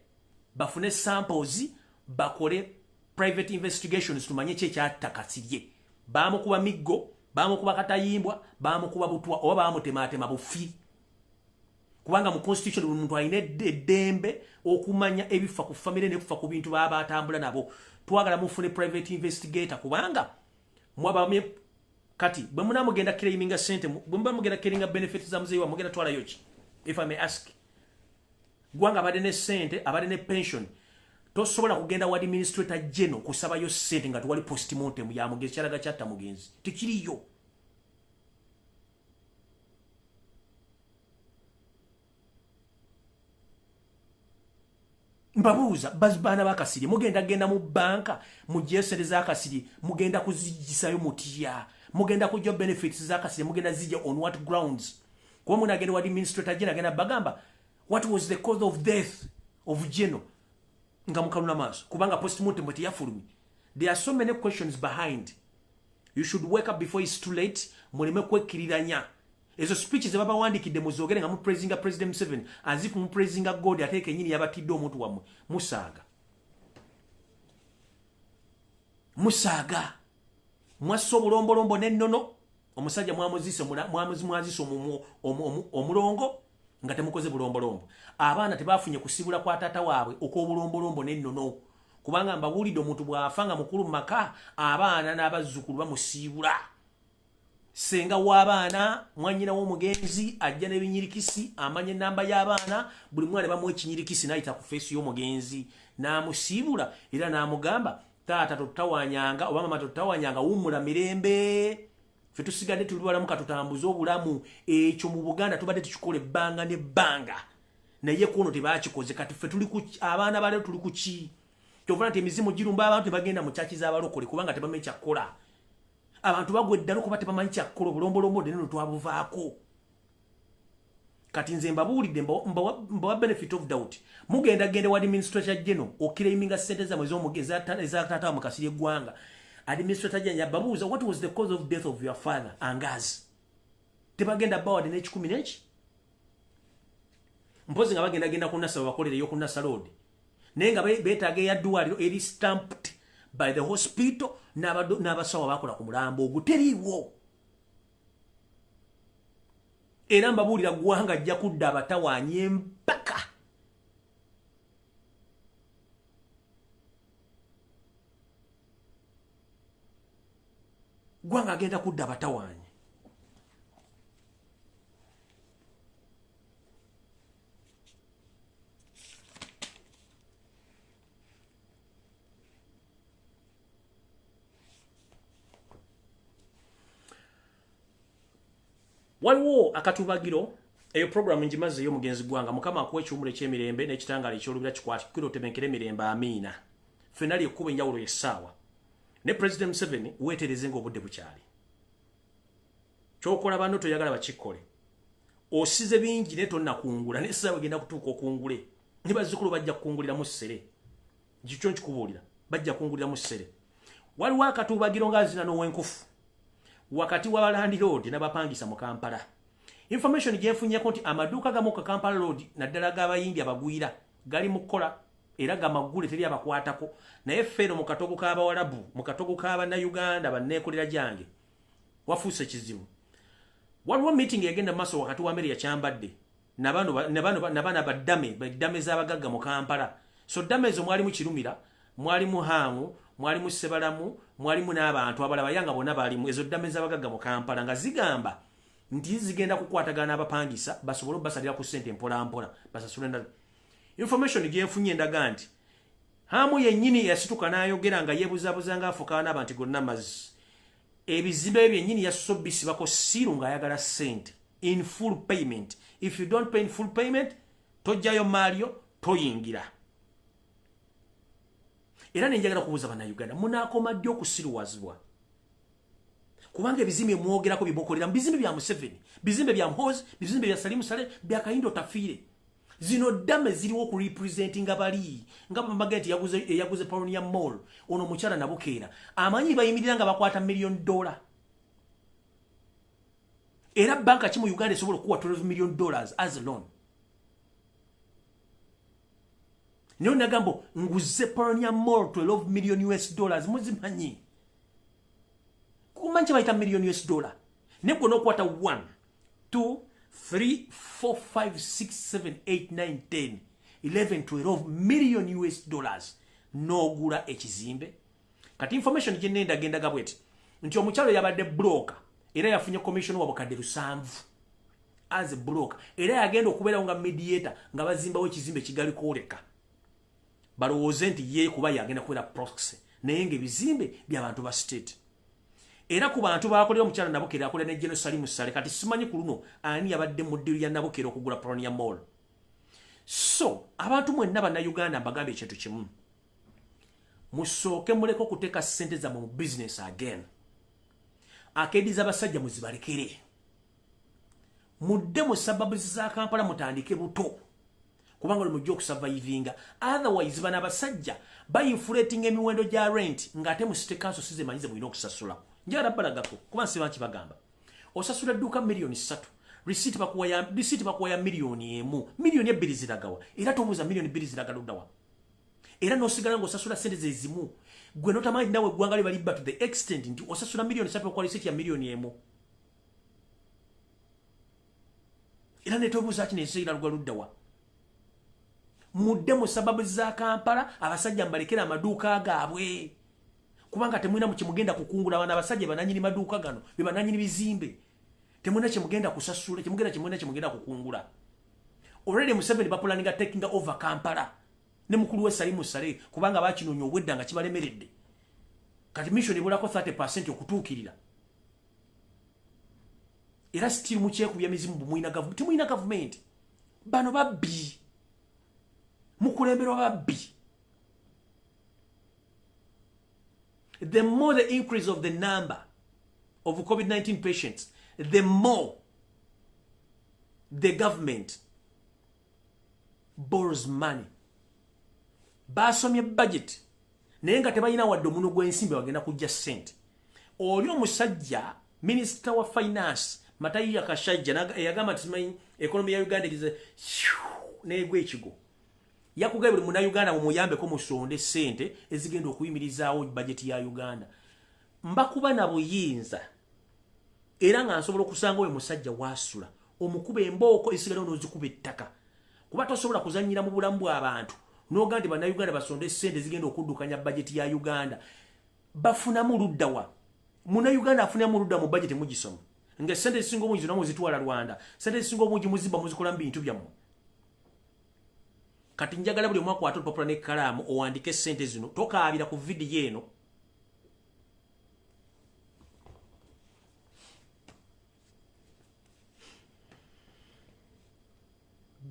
bafune samples, bakole private investigations tumanye kye kyatta Kasirye. Baamukuba miggo, baamukuba katayimbwa, baamukuba butwa, oba baamutemaatema bufi. Kubanga mu constitution buli muntu alina eddembe okumanya ebifa ku family ne kufa ku bintu baba atambula nabo. Twagala mufune private investigator kubanga mwabamye kati bwe munamugenda claiminga sente bwe mugenda claiminga benefits za muzeeyi wa mugenda twala yoki, if I may ask. Ggwanga abadde ne sente, abadde ne pension, tosobola kugenda wa administrator general kusaba yo sente nga tuwali postmortem ya mugenzi kyalaga kyatta mugenzi tekiriyo. Mbabuuza bazibana ba Kasirye mugenda genda mu banka mujje za Kasirye mugenda kuzigisayo mutya, mugenda kujja benefits za Kasirye mugenda zijja on what grounds? Kwa muna agenda wa administrator general agenda bagamba what was the cause of death of General nga mukaluna maaso kubanga postmortem bwe yafulumi. There are so many questions behind. You should wake up before it's too late. Muleme kwekiriranya ezo speeches baba wandikidde muzogere nga mu praising President Museveni as if mu praising God ateke nyini yabatidde omuntu wamwe musaaga mwasso bulombolombo nennono omusajja mwamuzisa omulongo nga temukoze bulombolombo. Abaana tebafunye kusibula kwa tata waabwe okw'obulombolombo nennono kubanga mbawulidde omuntu bw'afanga mukulu maka abaana n'abazzukulu bamusiibula. Senga w'abaana mwanyina w'omugenzi ajja n'ebinyirikisi amanya ennamba y'abaana buli mwana bamuwa ekinyirikisi n'ayita ku feesi y'omugenzi n'amusiibula era n'amugamba taata totawanyanga oba mama totawanyanga wummula mirembe ffe tusigadde tuli balamu katutambuze obulamu. Ekyo mu Buganda tubadde tukikola ebbanga n'ebbanga naye kuno tebakikoze kati ffe tuli ku abaana bale tuli ku ki kyovana nti emizimu girumba abantu tebagenda mu kyaki z'abalokole kubanga tebamanyi kyakkola. Abantu bagwe ddala kuba tebamanyi kyakkola obulombolombo neno twabuvaako. Kati nze mbabuulidde mbawa benefit of doubt. Mugenda gende wa administrator general okiraiminga sente za mwezi omugezi eza taata wa Kasirye Ggwanga. Administrator general babuuza what was the cause of death of your father Angazi. Tebagenda bawade n'ekikumi n'eki. Mpozi nga bagenda genda ku Nasa bakolere yo ku Nasa road. Naye nga beetaaga eyaddwaliro eri stamped by the hospital n'abasawo bakola ku mulambo oguteriiwo. Era mbabuulira Ggwanga ajja kudda abatawaanya empaka. Ggwanga agenda kudda abatawaanya. Waliwo akatubagiro eyo program njimaze yo mugenzi Ggwanga mukama akuwe ekyumule ky'emirembe n'ekitangala ekyolubira kikwatikkira otebenkere emirembe amiina. Fenali ekkuba enjawulo y'essaawa ne President Museveni weetereze ng'obudde bukyali. Kyokola banno toyagala bakikkole. Osize bingi ne tonnakungula n'essaawa egenda kutuuka okungule. Ne bazzukulu bajja kukunguliramu ssere. Kikyo nkikubuulira bajja kukunguliramu ssere. Waliwo akatubagiro ng'azina n'owenkufu wakati wa Land Road n'abapangisa mu Kampala. Information gyefunnyeko nti amaduuka gamu ku Kampala Road naddala g'abayindi abagwira gali mu kkola era gamaggule teri abakwatako naye ffeero mu katogo k'Abawarabu mu katogo k'Abannayuganda banneekolera gyange wafuuse kizibu. Waliwo meeting egenda maaso wakati wa Mary yakyambadde n'abaana baddame z'abagagga mu Kampala. So ddame ezo mwalimu Kirumira, mwalimu Hangu, mwalimu Sebalamu, mwalimu n'abantu abalaba yanga bonna balimu ezo ddame z'abagagga mu Kampala nga zigamba nti zigenda kukwatagana abapangisa basobole basalira ku ssente mpola mpola basasule endala. Information gyenfunye endaga nti Hamu yennyini yasituka n'ayogera nga yeebuzaabuza ng'afuuka n'abantu gonna mazzi. Ebizimbe byennyini yasobisibako siiru ng'ayagala ssente in full payment. If you don't pay in full payment tojjayo maalyo toyingira. Era nenjagala kubuuza bannayuganda munaakoma ddi okusiruwazibwa kubanga ebizimbe mwogerako bimukolera mu bizimbe bya Museveni, bizimbe bya Muhoozi, bizimbe bya Salimu Sale, bya Kayindo Tafiire. Zino ddame ziriwo ku representinga bali nga bamagenti yaguze Polonia Mall ono mukyala Nabukeera amanyi bayimirira nga bakwata $1 million. Era banka kimu Uganda esobola okuwa $12 million as a loan. Niyo nagambo nguze Polonia Mall $12 million muzimanyi. Kumanchi baita $1 million. Nebo nokwata 1, 2, 3, 4, 5, 6, 7, 8, 9, 10, 11, $12 million. Nogula ekizimbe. Kati information jenenda genda gabweti. Nti omukyalo yabadde broker. Era yafunye commission wa bukadde 7 as a broker. Era yagenda okubeera nga mediator nga bazimbawo ekizimbe kigali kwoleka. Balowooze nti ye kuba yagenda kubeera proxy. Naye ng'ebizimbe by'abantu ba state. Era ku bantu bakolera omukyala Nabukeera akola ne General Salimu Sale kati simanyi ku luno ani yabadde mu ddiru ya Nabukeera okugula Polonia Mall. So abantu mwenna bannayuganda mbagambe ekintu kimu. Musooke muleke okuteeka ssente zammwe mu business again. Akediza abasajja muzibalekere. Mudde mu sababu za Kampala mutandike buto. Kubanga mujja okusurvivinga. Otherwise bana abasajja inflating emiwendo gya rent ng'ate mu city council size manyize mulina okusasula. Njagala balagako kuba nsiba kibagamba. Osasula edduuka $3 million. Receipt bakuwa ya $1 million. $1 million ziragawa. Era tobuuza $1 million ziragala oddawa. Era n'osigala ng'osasula ssente ze zimu. Gwe notamanyi nawe eggwanga liba libba to the extent nti osasula $1 million okuwa receipt ya $1 million. Era netobuuza ki n'ensi eralugwa luddawa. Mudde mu sababu za Kampala abasajja mbalekera amaduuka gaabwe. Kubanga temwina mu kimugenda kukungula abana abasajja bananyini maduuka gano be bananyini bizimbe. Temwina kimugenda kusasula, kimugenda kukungula. Already Museveni bapulaninga taking over Kampala. Ne mukulu we Salimu Sale kubanga bakinoonya obwedda nga kibalemeredde. Kati mission ebulako 30% okutuukirira. Era still mukyekubya mizimu bumwina government. Timwina government. Bano babbi. Mukulemberwa babbi. The more the increase of the number of COVID-19 patients, the more the government borrows money. Basomye budget. Naye nga tebalina wadde omuno gw'ensimbi bagenda kujja ssente. Oli omusajja Minister wa Finance Matayi Yakashajja eyagamba nti simanyi economy ya Uganda erize n'egwa ekigo. Yakugaba buli munnayuganda mumuyambeko musonde ssente ezigenda okuyimirizaawo budget ya Uganda. Mbakuba na buyinza era nga nsobola okusanga we musajja wasula omukuba embooko esigala n'ozikuba ettaka. Kuba tosobola kuzannyira mu bulamu bw'abantu n'oga nti bannayuganda basonde ssente ezigenda okuddukanya budget ya Uganda. Bafunamu luddawa. Munnayuganda afunamu ludda mu budget mugisoma. Nga ssente ezisinga obungi zonna muzitwala Rwanda. Ssente ezisinga obungi muzibba muzikolamu bintu byammwe. Kati njagala buli omwaka watu popula ne kalamu owandike ssente zino tokaabira ku video eno.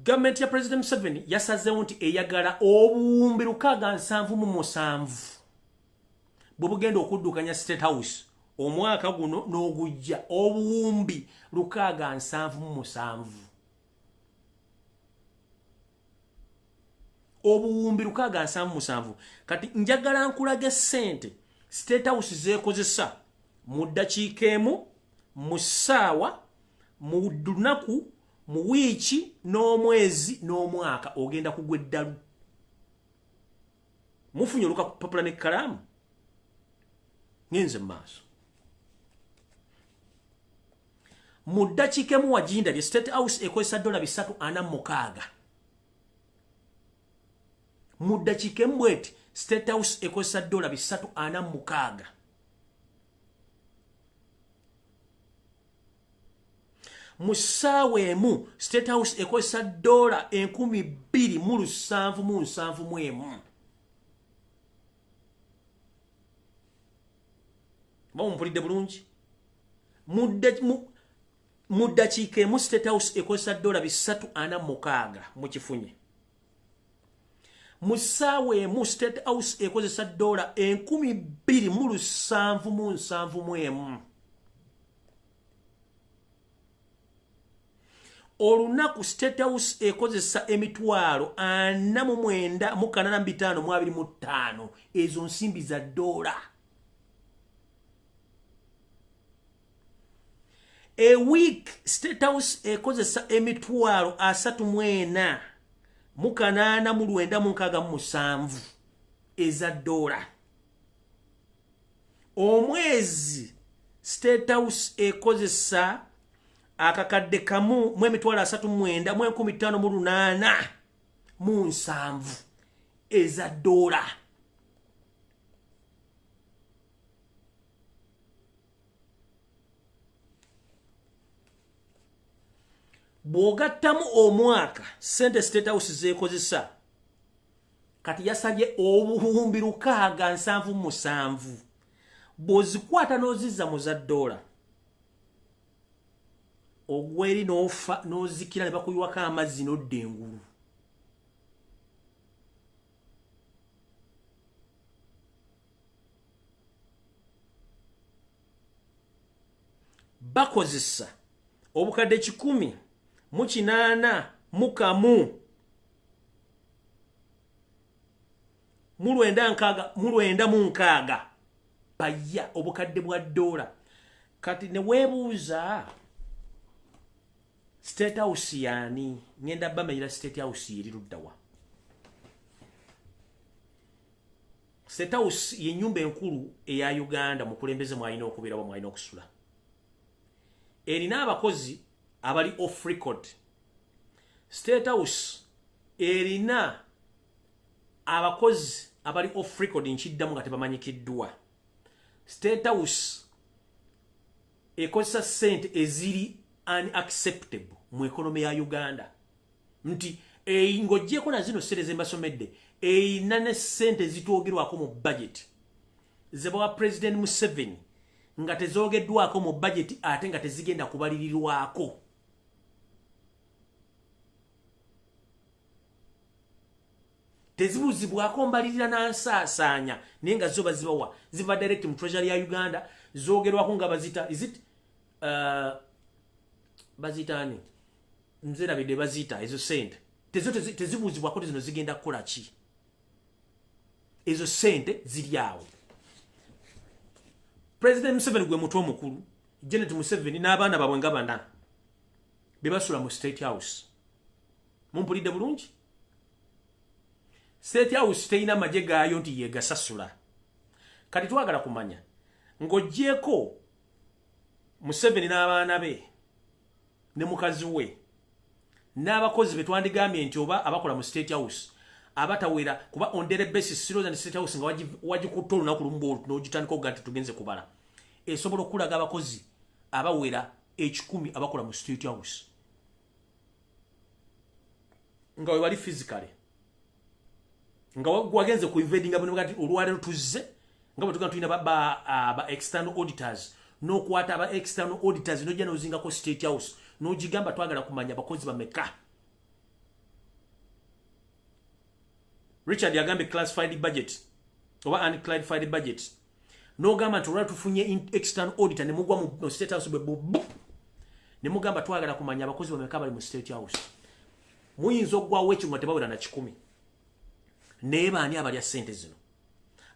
Government ya President Museveni yasazeewo nti eyagala obuwumbi 677 bwe bugenda okuddukanya State House omwaka guno n'ogujja obuwumbi 677. Obuwumbi 677. Kati njagala nkulaga ssente State House zeekozesa mu ddakiika emu, mu ssaawa, mu lunaku, mu wiiki, n'omwezi, n'omwaka ogenda kugwa eddalu. Mufunye olukapapula n'ekkalaamu? Ngenze mu maaso. Mu ddakiika emu wagindabye State House ekozesa $346. Mu ddakiika emu bweti State House ekozesa $346. Mu ssaawa emu State House ekozesa $2,771. Bamumpulidde bulungi? Mu ddakiika emu State House ekozesa $346 mu kifunye. musawe mu State House ekozesa dola 2771 olunaku State House ekozesa emitwalo 49,525 ezo nsimbi za dola. A week State House ekozesa emitwalo 34,897 eza dola. Omwezi State House ekozesa akakadde kamu mu emitwalo 39,587 eza dola. Bw'ogattamu omwaka sente State House zekozesa kati yasabye obuhumbi 677 bw'ozikwata n'ozizza mu za dola ogweri n'ofa n'ozikira ne bakuyiwako amazzi n'odda engulu. Bakozesa obukadde 1,881 mu 96 baya obukadde bwa dola. Kati ne weebuuza State House yani ngenda bameyira State House eri luddawa. State House ye nyumba enkulu eya Uganda mu kulembeze mwalina okubeerawo mwalina okusula. Erina abakozi abali off record. State House erina abakozi abali off record nchiddamu nga tebamanyikiddwa. State House ekozesa sente eziri unacceptable mu economy ya Uganda. Nti ng'oggyeko na zino ssente ze mbasomedde erina ne sente zitwogerwako mu budget ze bawa President Museveni nga tezoogeddwako mu budget ate nga tezigenda kubalirirwako. Tezibuzibwako mbalirira n'ansaasaanya naye nga zo bazibawa ziva direct mu treasury ya Uganda zoogerwako nga bazita bazitani nzera bide bazita ezo sente tezibuzibwako zino zigenda kukola ki. Ezo sente ziri awo. President Museveni gwe mutwe omukulu Janet Museveni n'abaana babwe nga bana bebasula mu State House. Mumpulidde bulungi? State House teina maje gaayo nti yegasasula. Kati twagala kumanya ng'oggyeko Museveni n'abaana be ne mukazi we n'abakozi be twandigambye nti oba abakola mu State House abatawera kuba on daily basis siroza ne State House nga wagikutta olunaku lumu n'ogitandika okuga nti tugenze kubala esobola okulaga abakozi abawera 10 abakola mu State House nga we bali physically nga wagenze ku invading abone ngati olwalero tuzze nga bwe tulina ba external auditors n'okwata aba external auditors n'ojja n'ozinga ko State House n'ogigamba twagala kumanya abakozi bameka. Richard yagambe classified budget oba unclassified budget n'ogamba nti olwalero tufunye external auditor ne mugwa mu State House ne mugamba twagala kumanya abakozi bameka bali mu State House. Muyinza oggwawo ekyo nga tebawera na 10 naye baani abalya ssente zino.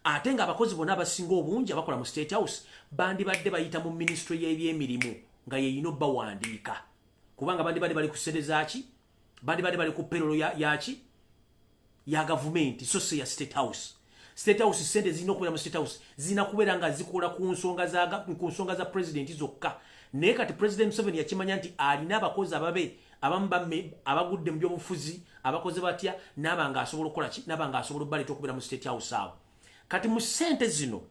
Ate nga abakozi bonna abasinga obungi abakola mu State House bandibadde bayita mu ministry y'ebyemirimu nga yeyina bawandiika kubanga bandibadde bali ku ssente zaaki bandibadde bali ku payroll yaaki ya government so ya State House. State House ssente zirina okubeera mu State House zirina kubeera nga zikola ku nsonga za president zokka. Naye kati President Museveni yakimanya nti alina abakozi ababe abamu abagudde mu byobufuzi abakozi batya n'abanga asobola okukola ki n'abanga asobola obbaleeta okubeera mu State House awo. Kati mu sente zino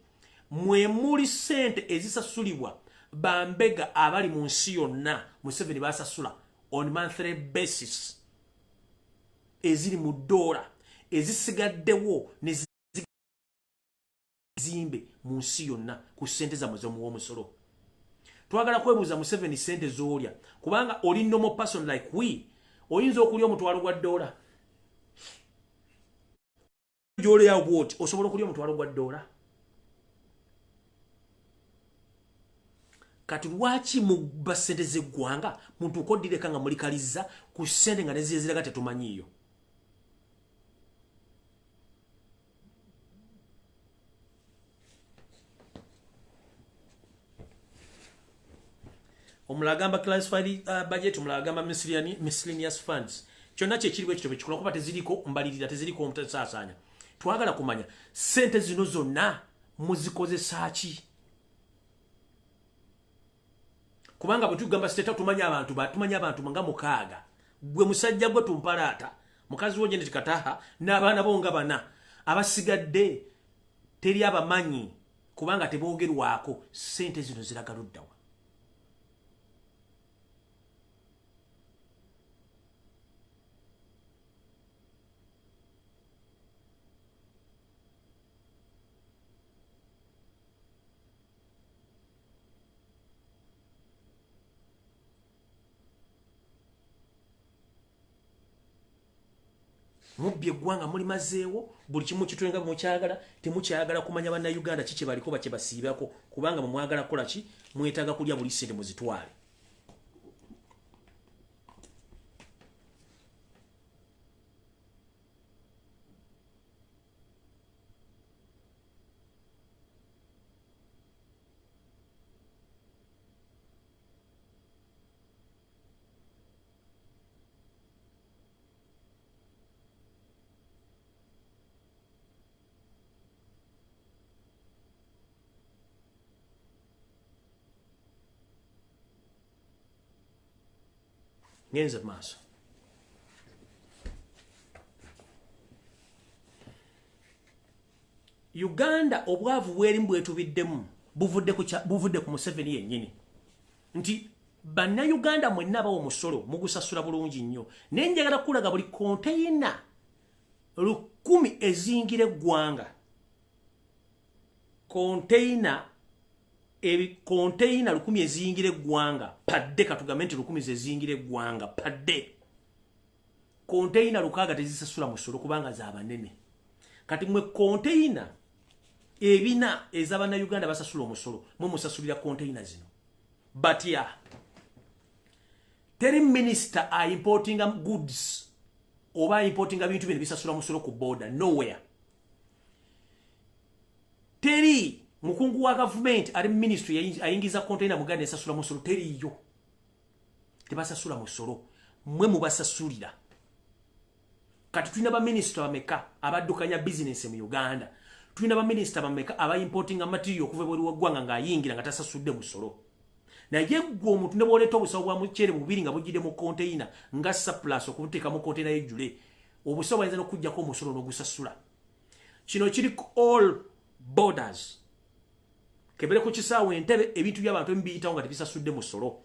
mwe muli sente ezisasulibwa bambega abali mu nsi yonna Museveni basasula on monthly basis eziri mu dola ezisigaddewo ne zimbe mu nsi yonna ku sente za muzomu w'omusolo. Twagala kwebuuza Museveni sente z'olya kubanga oli normal person like we oyinza okulya omutwalo gwa dola jole ya bwoti osobola okulya omutwalo gwa $. Kati lwaki mu basente z'eggwanga muntu ukoddireka nga mulikaliza ku ssente nga neziziraga tetumanyiyo? Omulagamba classified budget, omulagamba miscellaneous funds. Kyonna kye kiriwo ekyo bekikola kuba teziriko mbalirira, teziriko omutasaasaanya. Twagala kumanya ssente zino zonna muzikozesa ki? Kubanga bwe tugamba state tumanya abantu nga mukaaga. Gwe musajja gwe tumpalaata, mukazi wo Janet Kataha n'abaana bo nga bana. Abasigadde teri abamanyi kubanga teboogerwako. Ssente zino ziraga ludda wa? Mubye eggwanga muli mazeewo buli kimu kitwenga mukyagala temukyagala kumanya banna Uganda kiki baliko bache basiibako kubanga mwagala kola ki mwetaaga kulya buli ssente muzitwale. Ngenze maaso. Uganda obwavu bweri mbwetubiddemu buvudde ku Museveni yennyini. Nti banna Uganda mwenna bawo musolo mugusasula bulungi nnyo. Naye njagala kulaga buli konteyina 1000 ezingira eggwanga. Konteyina 1000 ezingira eggwanga padde katugambe nti 1000 ezingira eggwanga padde. Konteyina 6 tezisasula musolo kubanga z'abanene. Kati mwe konteyina ebina ez'abana Uganda basasula omusolo mwe musasulira konteyina zino. But yeah, teri minister importing goods oba importing bintu bino bisasula musolo ku border nowhere. Teri mukungu wa government ali ministry ayingiza container muganda esasula musolo teriyo. Tebasasula musolo mwe mubasasulira. Kati tulina ba minister bameka abaddukanya business mu Uganda. Tulina ba minister bameka aba importing material okuva bwe wagwanga nga ayingira nga tasasudde musolo. Na yegwo omuntu ne boleto obusawo bwa muchere bubiri nga bujide mu container nga surplus okuteeka mu container ejjule. Obusawo bwenza n'okujja ko musolo n'ogusasula. Kino kiri all borders. Kebere ku kisaawe Entebbe ebintu by'abantu mbiyitawo nga tebisasudde musolo.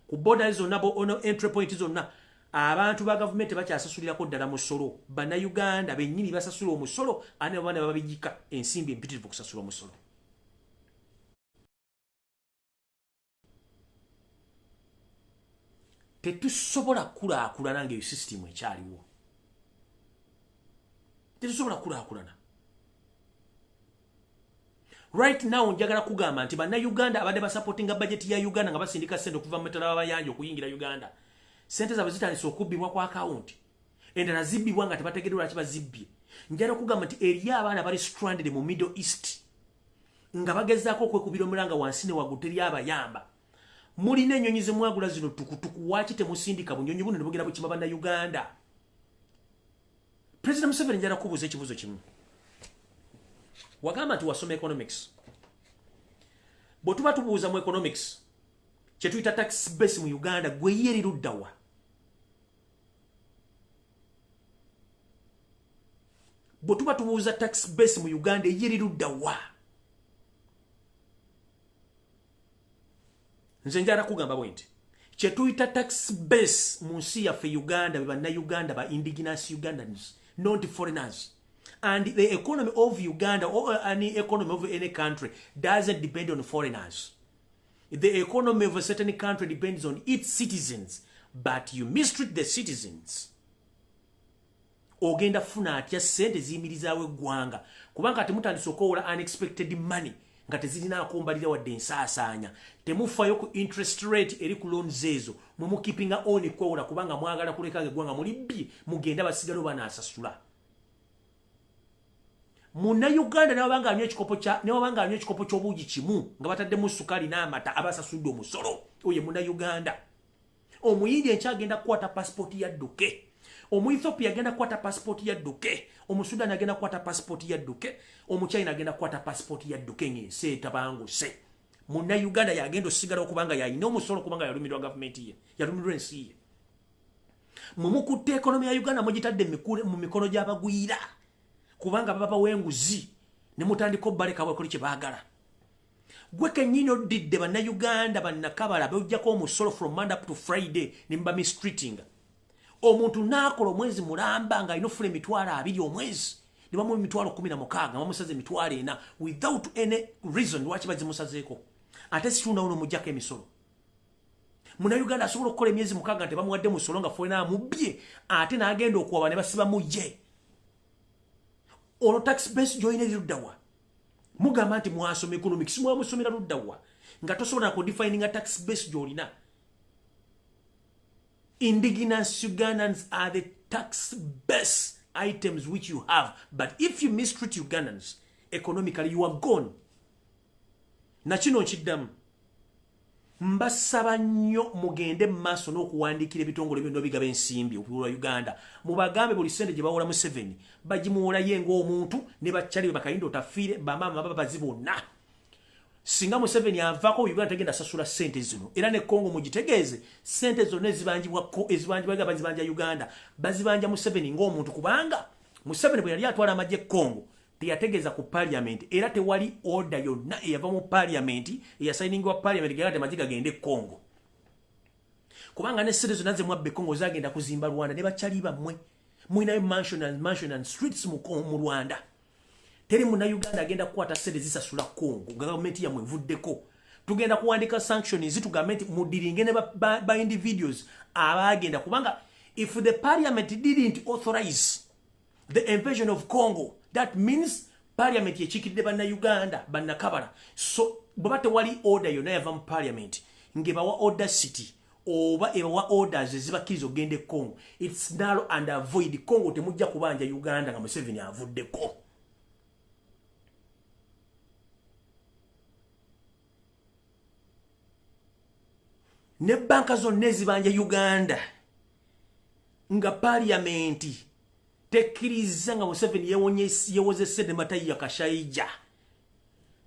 Ku borders zonna ono entry point zonna abantu ba government bakyasasulirako ddala musolo. Banna Uganda bennyini basasula omusolo ane baana babijika ensimbi empitirivu kusasula omusolo. Tetusobola kulaakulana ng'eyo system ekyaliwo. Tetusobola kulaakulana. Right now njagala kugamba nti banna Uganda abadde basupportinga budget ya Uganda nga basindika sente okuva mu metala abayanja okuyingira Uganda. Sente zaabwe zitandise okubbibwa ku account. Endala zibbibwa nga tebategeddwa lwaki bazibbye. Njagala kugamba nti eri abaana bali stranded mu Middle East nga bagezaako okwekubira omulanga wansi ne waggulu teri abayamba. Mulina ennyonyi ze mwagula zino tukutuku waki temusindika bunyonyi buno ne bugera bukima banna Uganda. President Museveni njagala kubuuza ekibuuzo kimu. Wagamba nti wasoma economics. Bwe tuba tubuuza mu economics kye tuyita tax base mu Uganda gwe yeri ludda wa? Bwe tuba tubuuza tax base mu Uganda yeri ludda wa? Nze njagala kugamba bwenti kye tuyita tax base mu nsi yaffe Uganda be banna Uganda ba indigenous Ugandans, not foreigners. And the economy of Uganda or any economy of any country doesn't depend on foreigners. The economy of a certain country depends on its citizens, but you mistreat the citizens. ogenda funa atya sente ziyimirizaawo eggwanga kubanga temutandise okoola unexpected money nga tezirina akombalira wadde ensaasaanya temufayo ku interest rate eri ku loans ezo mumukipinga on kwewola kubanga mwagala kulekaga eggwanga mulibbi mugenda basigalo banaasasula Munnayuganda n'abanga anywa ekikopo ky'obuugi kimu nga bataddemu sukali n'amata abasasudde omusolo oye Munnayuganda Omuyindi enkyagenda kukwata passport yadduke Omu-Ethiopia agenda kukwata passport yadduke Omu-Sudan agenda kukwata passport yadduke Omu-China agenda kukwata passport yadduke ng'ensi etabanguse Munnayuganda yagenda osigala okubanga yalina omusolo kubanga yalumirwa gavumenti ye yalumirwa ensi ye mumukutte ekonomi ya Uganda mugitadde mu mikono gy'abagwira kubanga baba wenguzi ne mutandika obbaleka bwekuli kye baagala gwe kennyini oddidde bannayuganda bannakabala bejjako omusolo from Monday up to Friday ne mba mistreating omuntu naakola omwezi mulamba nga alina ofuna emitwalo 2 omwezi ne bamuwa emitwalo 16 bamusaze emitwalo 4 without any reason lwaki bazimusazeeko ate situnawo nomujjako emisolo Munnayuganda asobola okukola emyezi 6 nti bamuwadde musolo nga fwena amubbye ate n'agenda okuwaba ne basiba mujje ono tax base joine luddawa mugamba nti mwasoma economics mwamusomera luddawa nga tosobola kudefininga tax base gyolina Indigenous Ugandans are the tax base items which you have but if you mistreat Ugandans economically you are gone na kino nkiddamu mbasaba nnyo mugende mu maaso n'okuwandiikira ebitongole byonna bigaba ensimbi okulwa Uganda mubagambe buli sente gye bawola mu 7 bagimuwola ye ng'omuntu ne bakyali bakayindo tafiire bamaama baba bazibonna singa mu 7 avako Uganda tegenda sasula sente zino era ne Congo mugitegeeze sente zonna ezibanja Uganda bazibanja mu 7 ng'omuntu kubanga mu 7 bwe yali atwala amagye Congo teyategeeza ku parliament era tewali order yonna eyava mu parliament eyasainingwa parliament gagate majiga gende Congo kubanga ne sente zonna zemwabbe Congo zagenda kuzimba Rwanda ne bakyali bamwe mwinayo mansion and streets mu Rwanda teri Munnayuganda agenda kukwata sente zisasula Congo government yamwe evuddeko tugenda kuwandika sanctions tugambe nti mudiringe ne ba individuals abagenda kubanga if the parliament didn't authorize the invasion of Congo that means parliament yechikidde bannayuganda bannakabala so bwaba tewali order yonna yava mu parliament ngebawa order city oba ebawa orders ezibakiriza ogende Congo it's null and avoid Congo temujja kubanja Uganda nga Museveni avuddeko ne banka zonna ezibanja Uganda nga parliament tekiriza nga Museveni yewoze sente matayi ya Kashayija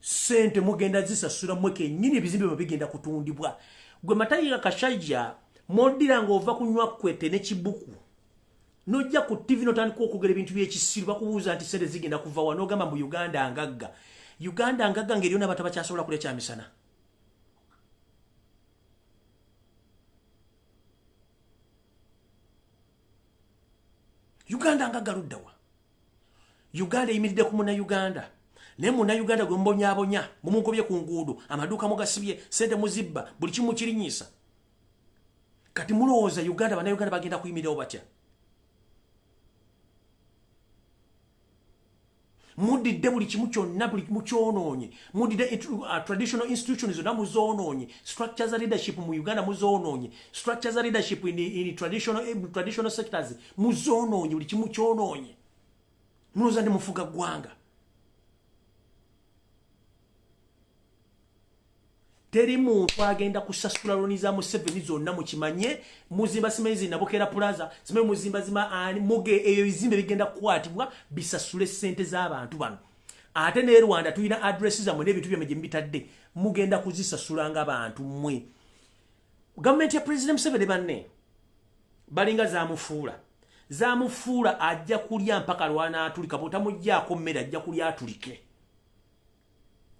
sente mugenda zisasula mweke nyini ebizimbe mabigenda kutundibwa gwe matayi ya Kashayija modira nga ova kunywa kwete ne kibuku nojja ku TV notandika okugera ebintu by'ekisiru bakubuuza nti sente zigenda kuva wano gamba mu Uganda ngagga ngeri yona bataba kyasobola kulya kyamisana Uganda ngagaluddawa Uganda yimiridde ku Munnayuganda ne Munnayuganda gwe mbonyabonya mumugobye ku nguudo amaduuka mugasibye sente muzibba buli kimu kirinyisa kati mulowooza Uganda bannayuganda bagenda kuyimirirawo batya mudidde buli kimu kyonna buli kimu kyonoonye mudidde traditional institutions zonna muzoonoonye structures of leadership mu Uganda muzoonoonye structures of leadership in traditional sectors muzoonoonye buli kimu kyonoonye mulowooza ndi mufuga ggwanga teri muntu agenda kusasula loni za mu 7 zonna mukimanye muzimba simezi nabokera plaza zime muzimba zima muge eyo bizimbe bigenda kukwatibwa bisasule sente z'abantu bano ate ne Rwanda tuyina addresses za mwene bitu byameje mbitadde mugenda kuzisasula nga abantu mmwe government ya president Museveni banne balinga zamufuula ajja kulya mpaka Rwanda atulika botamujjaako mmere ajja kulya atulike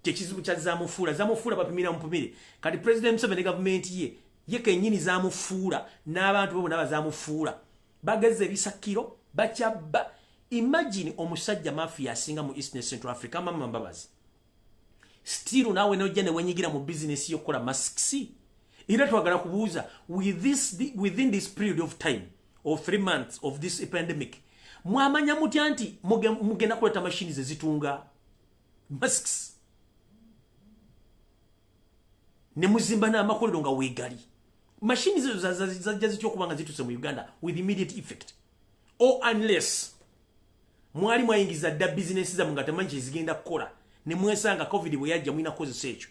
chekizibu cha zamufuula bapimira mpumire kati president Museveni government ye kenyini zamufuula n'abantu bo naba zamufuula bageze bisakiro bachabba imagine omusajja mafia asinga mu East Central Africa mama mbabazi still nawe nojja ne wenyigira mu business yokola masks ira twagala kubuuza within this period of time of 3 months of this pandemic mwamanya mutya nti mugenda kuleta machines ezitunga masks ne muzimba n'amakolero nga weegali machines ezo zajja zikyokubanga zituse mu Uganda with immediate effect or unless mwali mwayingiza dda business zammwe nga temanyi kyezigenda kukola ne mwesanga covid bwe yajja mwina kukozesa ekyo.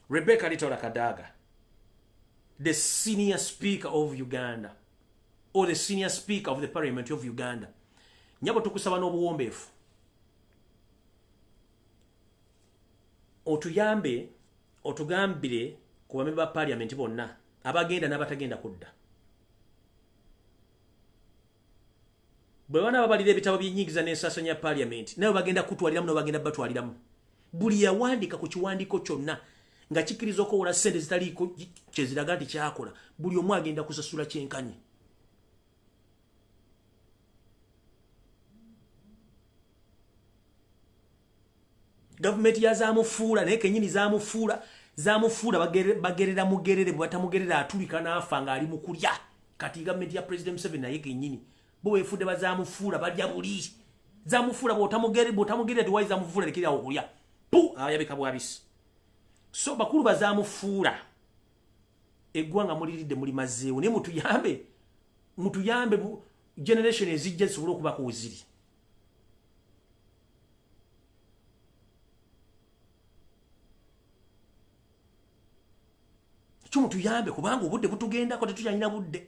Rebecca Litola Kadaga, the senior speaker of Uganda, or the senior speaker of the parliament of Uganda, nyabo tukusaba n'obuwombeefu otuyambe otugambire ku bamemba ba parliament bonna abagenda n'abatagenda kudda. Bwe bana babalira ebitabo by'enyingiza n'ensaasaanya ya parliament nabo bagenda kutwaliramu n'abagenda batwaliramu. Buli yawandika ku kiwandiiko kyonna nga kikkiriza okuwola ssente zitaliiko kyeziraga nti kyakola buli omu agenda kusasula kyenkanye. Government yazaamufuula naye kenyini zaamufuula bagerera mugerere bwe batamugerera atulika n'afa ng'ali mu kulya. Kati government ya President Museveni naye kenyini bo weefudde bazaamufuula balya buli. Zaamufuula bw'otamugerera tuwayi zaamufuula lekera okulya. Ayabika bwabisi. So bakulu bazaamufuula eggwanga muliridde muli mazzeewo naye mutuyambe generation ezijja zisobole okuba ku wuziri. Ekyo mutuyambe kubanga obudde butugendako tetukyalina budde.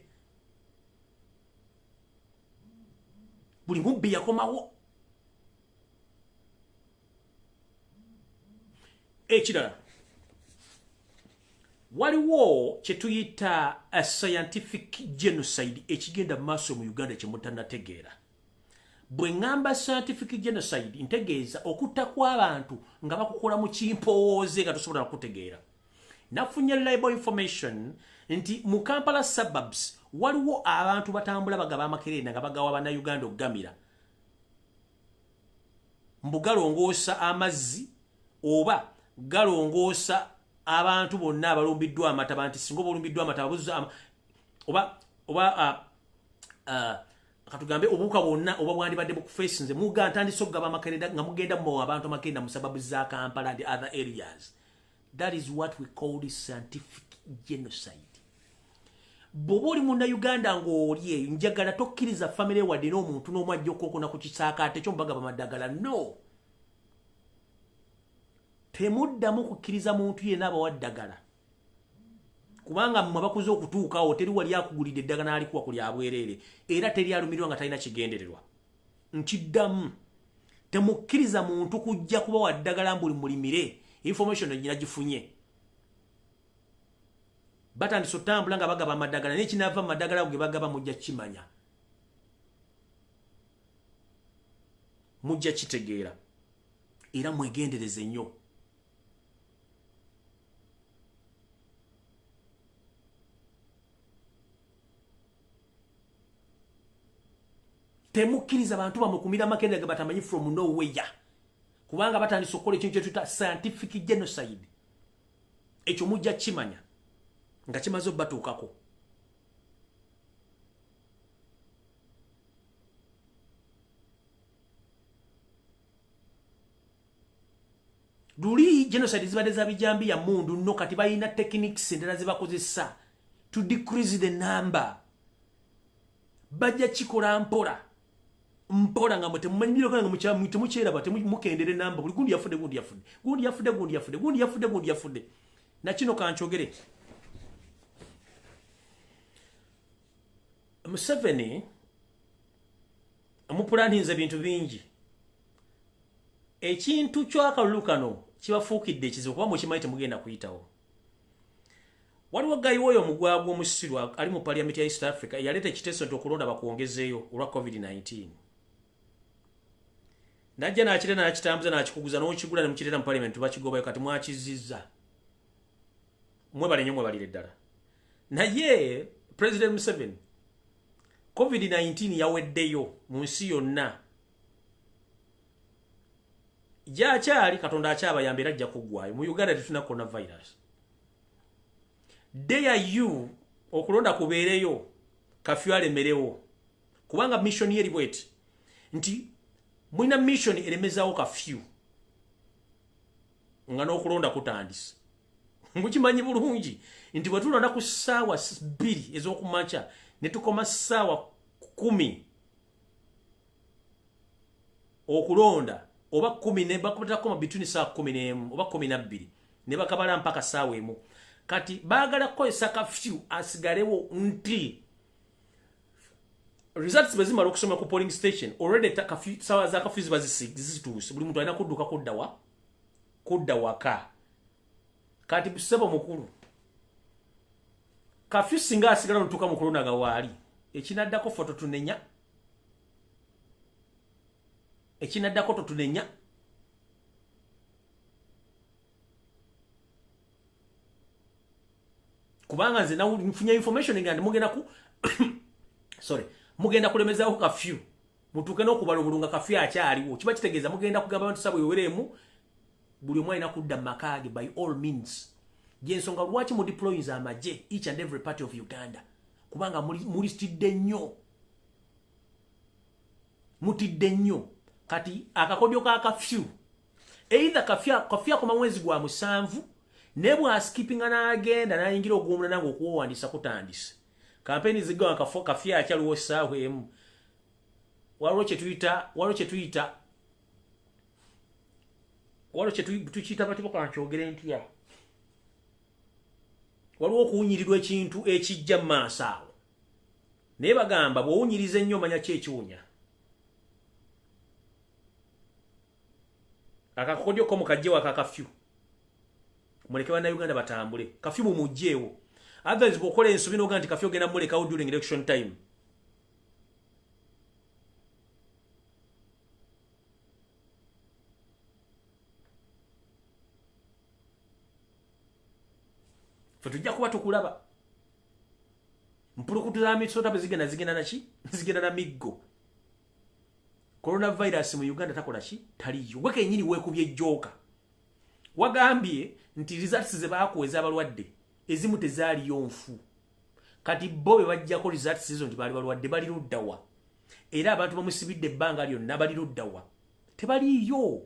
Buli mubbi yakomawo. Ekirala waliwo kyetuyita a scientific genocide ekigenda maaso mu Uganda kyemutanategeera. Bwe ngamba scientific genocide ntegeeza okutta kw'abantu nga bakukola mu kimpooze nga tosobola kutegeera. Nafunye reliable information nti mu Kampala suburbs waliwo abantu batambula bagaba amakerenda nga bagawa bannayuganda okugamira mbu galongoosa amazzi oba galongoosa abantu bonna abalumbiddwa amataba nti singa olumbiddwa amataba katugambe obuuka bwonna oba bwandibadde bukufeesi nze muga ntandise okugaba amakerenda nga mugenda mu abantu amakerenda mu sababu za Kampala and other areas. That is what we call the scientific genocide. Bobo oli munda Uganda ng'olye njagala tokkiriza family wadde n'omuntu n'omu ajja okukona ku kisaakaate kyo mbaga bamadagala. No. Temuddamu kukkiriza muntu yenna abawaddagala. Kubanga mmwe bakuze okutuukawo teri wali akugulidde eddagala n'alikuwa ku lya bwereere era teri alumirwa nga talina kigendererwa. Nkiddamu temukkiriza muntu kujja kuba waddagala mbuli mulimire information nyina gifunye. Batandise otambula nga bagaba amadagala naye kinava mu madagala ge bagaba mujja kimanya. Mujja kitegeera. Era mwegendereze nnyo. Temukkiriza abantu bamukumira amakerenda ge batamanyi from nowhere. Kubanga batandise okukola ekintu kye tuyita scientific genocide. Ekyo mujja kimanya nga kimaze obbatuukako. Luli genocide zibadde za bijambi ya mundu nno kati balina techniques endala ze bakozesa to decrease the number. Bajja kikola mpola nga mutemumanyiro nga muchamu temukyeraba temukendere namba buli gundi yafudde na kino kanchogere. Museveni amupulaninze bintu bingi ekintu kyakalulu kano kibafuukidde ekizibu kuba mukimanyi temugenda kuyitawo. Waliwo gayi woyo omugwagwa omusiru ali mu parliament ya East Africa yaleeta ekiteeso nti okulonda bakwongezeeyo olwa COVID-19. Najja n'akire n'akitambuza n'akikuguza n'okigula ne mukirera mu parliament bakigobayo kati mwakizizza. Mwebale nnyo mwebalire ddala. Naye President Museveni COVID-19 yaweddeyo mu nsi yonna. Jaachali katonda akyaba yambera ajja kuggwayo mu Uganda tetuna coronavirus. Dare you okulonda kubeereyo kafyu alemerewo kubanga mission yeri bweti nti mwina mission elemezaawo kafyu nga n'okulonda kutandise. Mukimanyi bulungi nti bwe tulonda ku ssaawa 2 ez'okumakya ne tukoma ssaawa 10 okulonda oba 10 ne bakutakoma between saa 10 oba 12 ne bakabala mpaka ssaawa emu. Kati baagala kukozesa kafyu asigalewo nti results bezimala okusoma ku polling station already kafyu sawa za kafyu zituuse buli muntu alina kudduka kudda waka. Kati busebo mukulu kafyu singa asigala ntuka mukulu naga waali ekinaddako foto tunenya kubanga nze nawu nfunya information ngandi mugenda ku sorry mugenda kulemezaawo kafyu mutuke n'okubala obulunga kafyu akyaliwo kiba kitegeeza mugenda kugamba abantu sabwe weweremu buli omwe alina kudda makage by all means. Jensonga lwaki mu deployings amaje each and every part of Uganda kubanga mulistidde nnyo mutidde nnyo. Kati akakodyo ka kafyu either kafyu akoma mwezi gwa 7 ne bwa skipping n'agenda n'ayingira ogw'omulala nange okuwandisa kutandise kampeni zigawa kafyu akyaliwo ssaawa emu. Waliwo kye tuyita batibo kankyogere ntya waliwo okuwunyirirwa ekintu ekijja mu maaso awo naye bagamba bw'owunyiriza ennyo manya ki ekiwunya. Akakodyo ko mukajje waka kafyu muleke bannayuganda batambule kafyu mumugjeewo otherwise bw'okola ensobi n'oga nti kafyu ogenda mulekawo during election time. Fe tujja kuba tukulaba mpulukutu za Minnesota bwe zigenda na miggo. Coronavirus mu Uganda takola ki taliyo weke nyini weekubye ejjooka wagambye nti results ze baakuweza abalwadde ezimu tezaaliyo nfu. Kati bo be bajjako results izo nti baali balwadde bali luddawa era abantu bamusibidde ebbanga lyonna bali luddawa tebaliyo.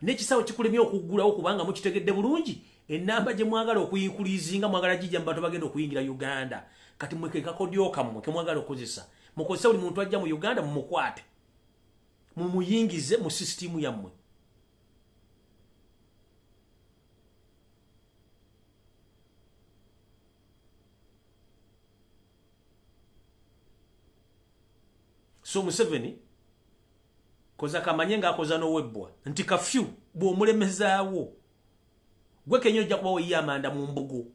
Nekisawo kikulemye okuggulawo kubanga mukitegedde bulungi ennamba gye mwagala okuyinkulizinga mwagala gijja mu bantu bagenda okuyingira Uganda. Kati mweke kakodyo kammwe ke mwagala okozesa mukozesa buli muntu ajja mu Uganda mumukwate mumuyingize mu system yammwe. So Museveni koza kamanye nga akoza n'owebbwa nti kafyu bw'omulemezaawo gwe kenyo ojja kuba weyiya amanda mu mbugo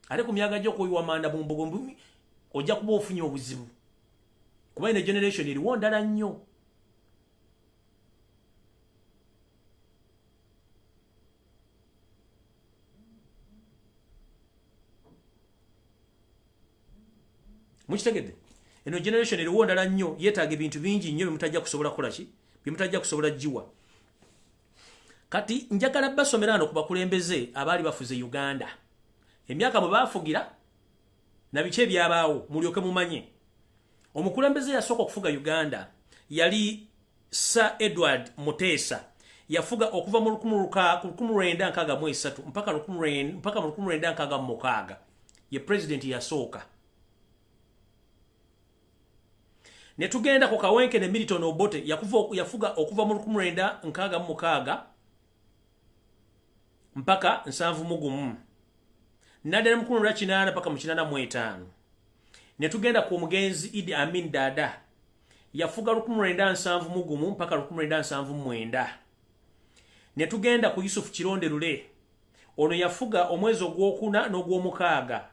ate ku myaga gyo kuyiwa amanda mu mbugo ojja kuba ofunye obuzibu kuba ine generation eriwo ndala nnyo. Mukitegedde eno generation eriwo ndala nnyo yeetaaga ebintu bingi nnyo bimutajja kusobola kukola ki bimutajja kusobola jiwa. Kati njagala basomera ano ku bakulembeze abaali bafuze Uganda emyaka bwe baafugira na biki ebyabaawo mulyoke mumanye. Omukulembeze yasooka okufuga Uganda yali Sir Edward Mutesa yafuga okuva mu 1963 mpaka mu 1966 ye president yasooka. Ne tugenda ku Kawenke ne Milton Obote yafuga okuva mu 1966 mpaka 71 nadde mu 1980 mpaka mu 1985. Ne tugenda ku omugenzi Idi Amin Dada yafuga 1971 mpaka 1979. Ne tugenda ku Yusuf Kironde Lule ono yafuga omwezi ogwokuna n'ogwomukaaga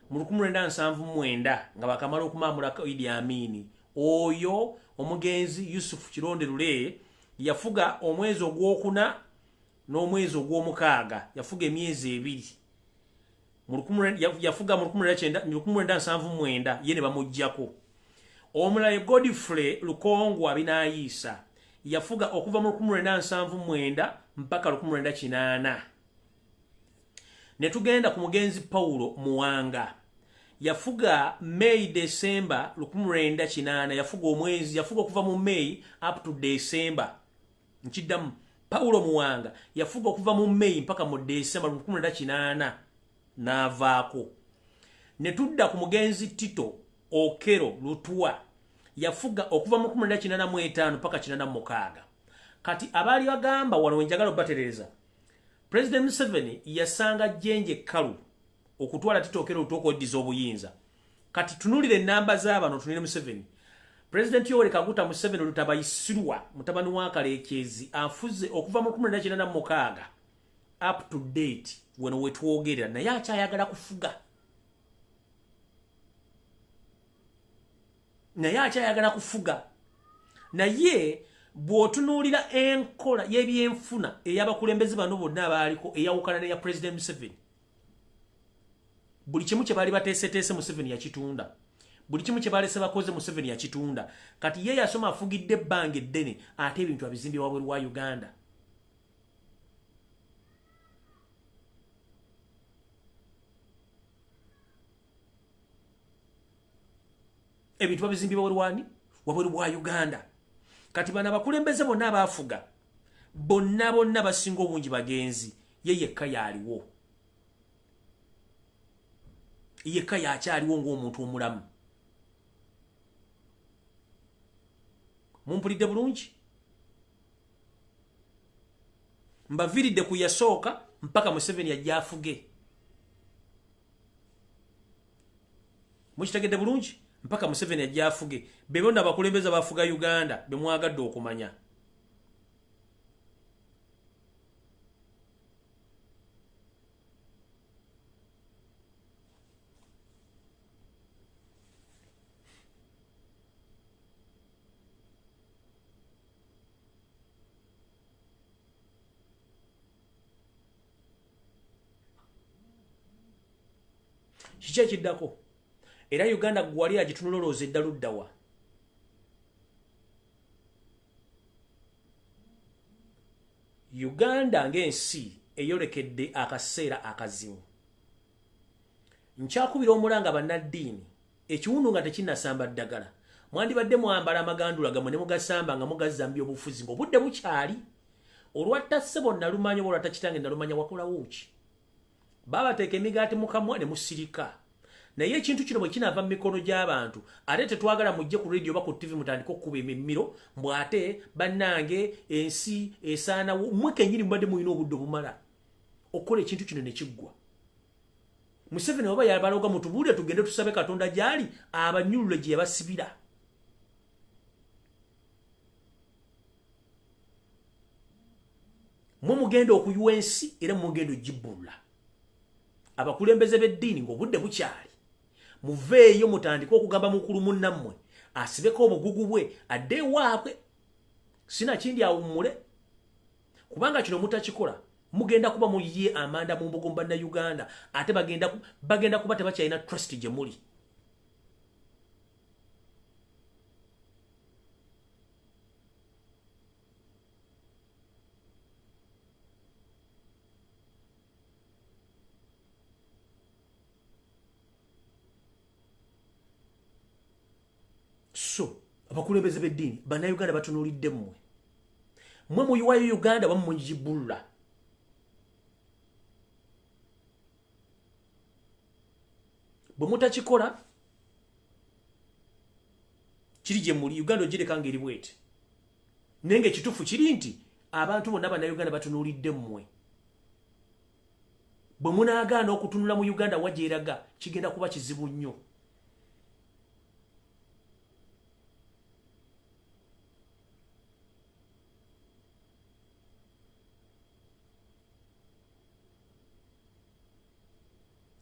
mu 1979 nga bakamala okumamula Idi Amin. Oyo omugenzi Yusuf Kironde Lule yafuga omwezi ogwokuna n'omwezi ogwomukaaga yafuga emyezi ebiri yafuga mu 1979 ye ne bamujjako. Omulaye Godfrey Lukongwa Binaayisa yafuga okuva mu 1979 mpaka 1980. Ne tugenda ku mugenzi Paulo Muwanga yafuga May December 1980, yafuga omwezi, yafuga okuva mu May up to December. Nchiddamu Paulo Muwanga yafuga okuva mu May mpaka mu December 1980 n'avaako. Ne tudda ku mugenzi Tito Okero Lutwa yafuga okuva mu 1985 mpaka 1986. Kati abali bagamba wano wenjagala batereza President Museveni yasanga jenje kalu okutwala Tito Okero Lutwa okuddiza obuyinza. Kati tunulire namba z'abano tunire Museveni. President Yoweri Kaguta Museveni lutabayisirwa mutabani wa Kalekezi afuze okuva mu 1986 up to date wano wetwogerera naye akyayagala kufuga. Naye akyayagala kufuga. Naye bw'otunuulira enkola y'ebyenfuna ey'abakulembeze bano bonna abaaliko eyawukana n'eya President Museveni, buli kimu kye baali bateeseteese Museveni yakitunda. Buli kimu kye baalese bakoze Museveni yakitunda. Kati ye yasoma afugidde ebbanga eddene ate ebintu abizimbye wabweru wa Uganda. Ebintu babizimbye wabweru wa Uganda. Kati bana bakulembeze bonna abaafuga bonna basinga obungi bagenzi, ye yekka yaaliwo. Yekka yakyaliwo ng'omuntu omulamu. Mumpulidde bulungi? Mbaviridde ku yasooka mpaka Museveni yajja afuge. Mukitegedde bulungi? Mpaka Museveni yajja afuge. Be bonna abakulembeze bafuga Uganda be mwagadde okumanya. Kiki ekiddako? Era Uganda gwali agitunulolooza eddaluddawa. Uganda ng'ensi eyolekedde akaseera akazimu. Nkyakubira omulanga bannaddiini ekiwundu nga tekinnasamba ddagala. Mwandibadde mwambala amagandula gamwe ne mugasamba nga mugazambya obufuzi ng'obudde bukyali. Olwatta ssebo nalumanya oba olwatta kitange nalumanya wakolawo ki? Babateeka emigaati mu kamwa ne musirika. Naye ekintu kino bwe kinaava mu mikono gy'abantu ate tetwagala mujje ku radio oba ku TV mutandika okukuba emimiro mbw ate bannange ensi esaana mmwe kennyini mubadde mulina obudde obumala okukola ekintu kino ne kiggwa. Museveni oba yabaloga mutubuulire tugende tusabe Katonda gy'ali abanyulule gye yabasibira. Mwe mugenda okuyuwa ensi era mugenda ogibbulula. Abakulembeze b'eddiini ng'obudde bukyali muveeyo mutandika okugamba mukulu munnammwe asibeko obugugu bwe adde ewaabwe. Sinakindi awummule kubanga kino mutakikola mugenda kuba muyiye amanda mu mbogo mbanna Uganda ate bagenda kuba tebakyalina trust gye muli. So, abakulembeze b'eddiini bannayuganda batunuulidde mmwe. Mmwe muyiwayo Uganda wamu mugibbulula. Bwe mutakikola kiri gye muli Uganda ogireka ng'eri bweti. Naye ng'ekituufu kiri nti abantu bonna bannayuganda batunuulidde mmwe. Bwe munaagaana okutunula mu Uganda wagyeraga kigenda kuba kizibu nnyo.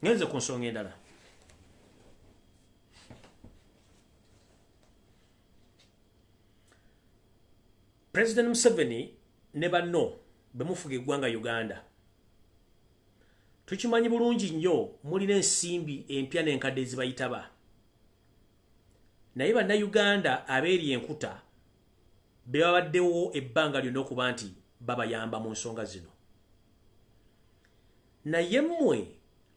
Ngenze ku nsonga endala. President Museveni ne banno bemufuga eggwanga Uganda. Tukimanyi bulungi nnyo mulina ensimbi empya n'enkadde ezibayitaba. Naye bannayuganda abeeri enkuta be babaddewo ebbanga lyonna okuba nti babayamba mu nsonga zino. Naye mmwe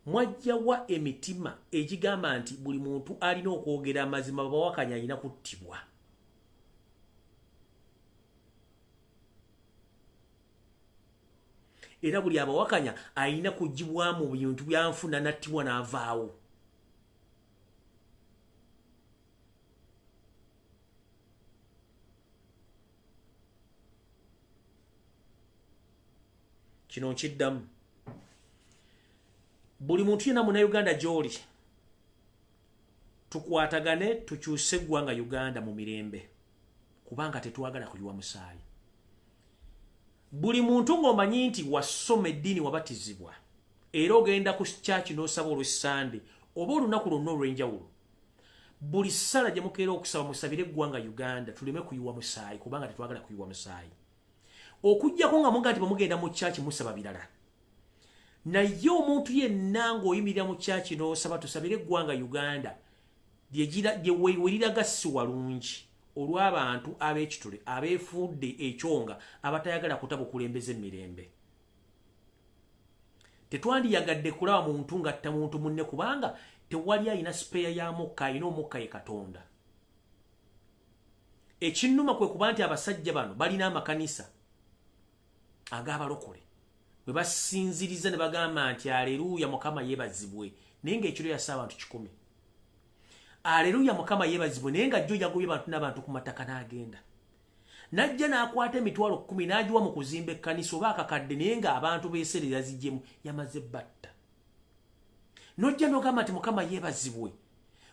mwajjawa emitima egigamba nti buli muntu alina okwogera amazima, babawakanya alina kuttibwa. Era buli abawakanya alina kugibwa mu bintu byanfuna nattibwa n'avaawo. Kino nkiddamu. Buli muntu yena Munnayuganda gy'oli, tukwatagane tukyuse eggwanga Uganda mu mirembe, kubanga tetwagala kuyiwa musaayi. Buli muntu ng'omanyi nti wasoma eddiini wabatizibwa era ogenda ku kyaki n'osaba olw'Essande oba olunaku lwonna olw'enjawulo, buli ssala gye mukeera okusaba musabire eggwanga Uganda tuleme kuyiwa musaayi, kubanga tetwagala kuyiwa musaayi. Okujjako nga muga nti bamugenda mu kyaki musaba birala. Naye omuntu yenna ng'oyimirira mu kyaki n'osaba tusabire eggwanga Uganda lye weriraga si walungi olw'abantu ab'ekitule abeefudde ekyonga abatayagala kutaba okulembeza emirembe. Tetwandiyagadde kulaba muntu ngatta muntu munne, kubanga tewali ayina sipeya ya mukka, ayina omukka ye Katonda. Ekinnuma kwe kuba nti abasajja bano balina amakanisa ag'abalokole bwe basinziriza ne bagamba nti aleluya Mukama yeebazibwe, naye ng'ekiro yassa abantu 100. Aleluya Mukama yeebazibwe, naye nga jjo yagobye abantu n'abantu ku mataka n'agenda. Najja n'akwata emitwalo 10 n'agiwa mu kuzimba ekkanisa oba akakadde, naye ng'abantu beeserera zijjemu yamaze batta. Nojja n'ogamba nti Mukama yeebazibwe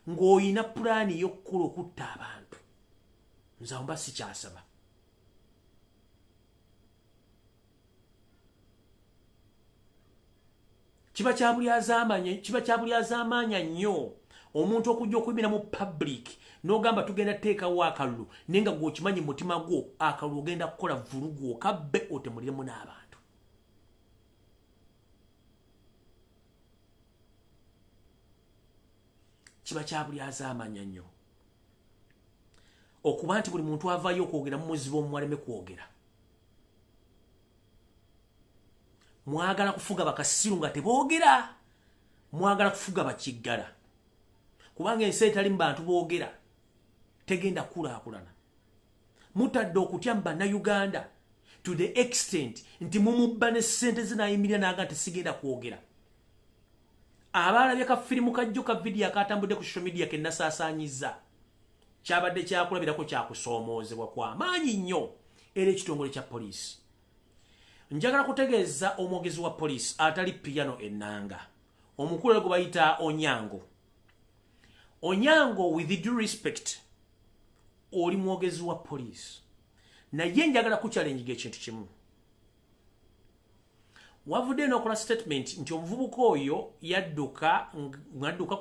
ng'oyina pulaani y'okukula okutta abantu. Nze mba sikyasaba. Kiba kya buli azaamaanya nnyo omuntu okujja okuyimira mu public n'ogamba tugenda teekawo akalulu, naye nga gw'okimanyi mu mutima gwo akalulu ogenda kukola vulugu okabbe otemuliremu n'abantu. Kiba kya buli azaamaanya nnyo okuba nti buli muntu avaayo okwogera mu muzibu omwaleme kwogera. Mwagala kufuga bakasiru nga teboogera, mwagala kufuga bakiggala, kubanga ensi etali mu bantu boogera tegenda kulaakulana. Mutadde okutya mu Bannayuganda to the extent nti mumubba ne ssente ze n'ayimirira n'aga nti sigenda kwogera. Abaalabye kafirimu kajjo ka vidiyo akatambudde ku social media ke nasaasaanyiza kyabadde kyakulabirako kyakusoomoozebwa kw'amaanyi nnyo era ekitongole kya poliisi. Njagala kutegeeza omwogezi wa poliisi atali piano ennanga, omukulu gwe bayita Onyango. Onyango, with due respect, oli mwogezi wa poliisi, naye njagala kuchallenge ekintu kimu. Wavudde n'okola statement nti omuvubuka oyo yadduka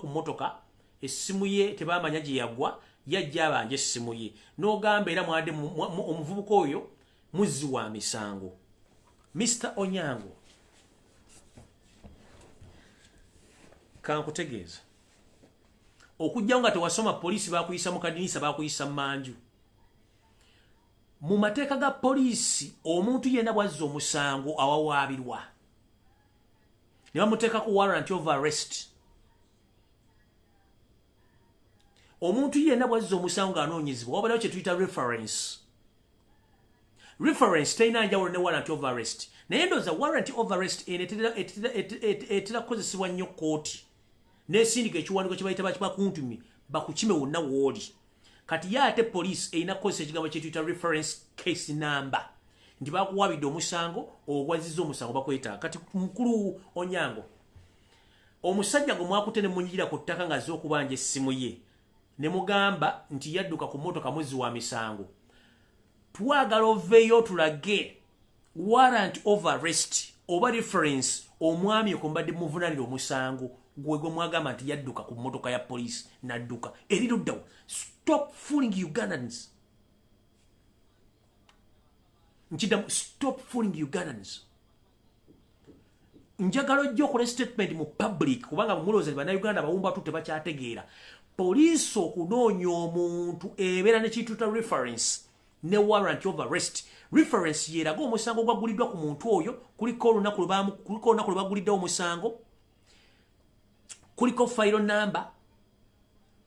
ku mmotoka, essimu ye tebaamanya gye yagwa, yajja abanja essimu ye, n'ogamba era mwadde omuvubuka oyo muzzi wa misango. Mr. Onyango, kankutegeeza okujja nga tewasoma poliisi bakuyisa mu kadinisa bakuyisa manju. Mu mateeka ga poliisi omuntu yenna bwazza omusango awawaabirwa ne bamuteekako warrant of arrest. Omuntu yenna bwazza omusango ng'anoonyezebwa wabulawo kye tuyita reference. Reference teyina njawulo ne warrant of arrest. Naye ndowooza warrant of arrest etera kukozesebwa nnyo kooti n'esindika ekiwandiiko kye bayita bakuntumi bakukime wonna w'oli. Kati ye ate poliisi erina kukozesa ekigambo kye tuyita reference case number, nti bakuwabidde omusango ogwazizza omusango bakwetaaga. Kati mukulu Onyango, omusajja gwe mwakute ne munyigira ku ttaka ng'azze okubanja essimu ye ne mugamba nti yadduka ku mmotoka muzzi wa misango, twagala oveeyo tulage warrant of arrest oba reference omwami okumbadde muvunaanira omusango gwe mwagamba nti yadduka ku mmotoka ya poliisi n'adduka eriruddawo. Stop fooling Ugandans. Nkidamu, stop fooling Ugandans. Njagala ojja okola statement mu public kubanga mulowooza Bannayuganda bawumba tu tebakyategeera. Poliisi okunoonya omuntu ebeera ne kituta reference ne warrant of arrest. Reference yeraga omusango gwagguliddwa ku muntu oyo, kuliko olunaku lwe baguliddewo omusango, kuliko file number,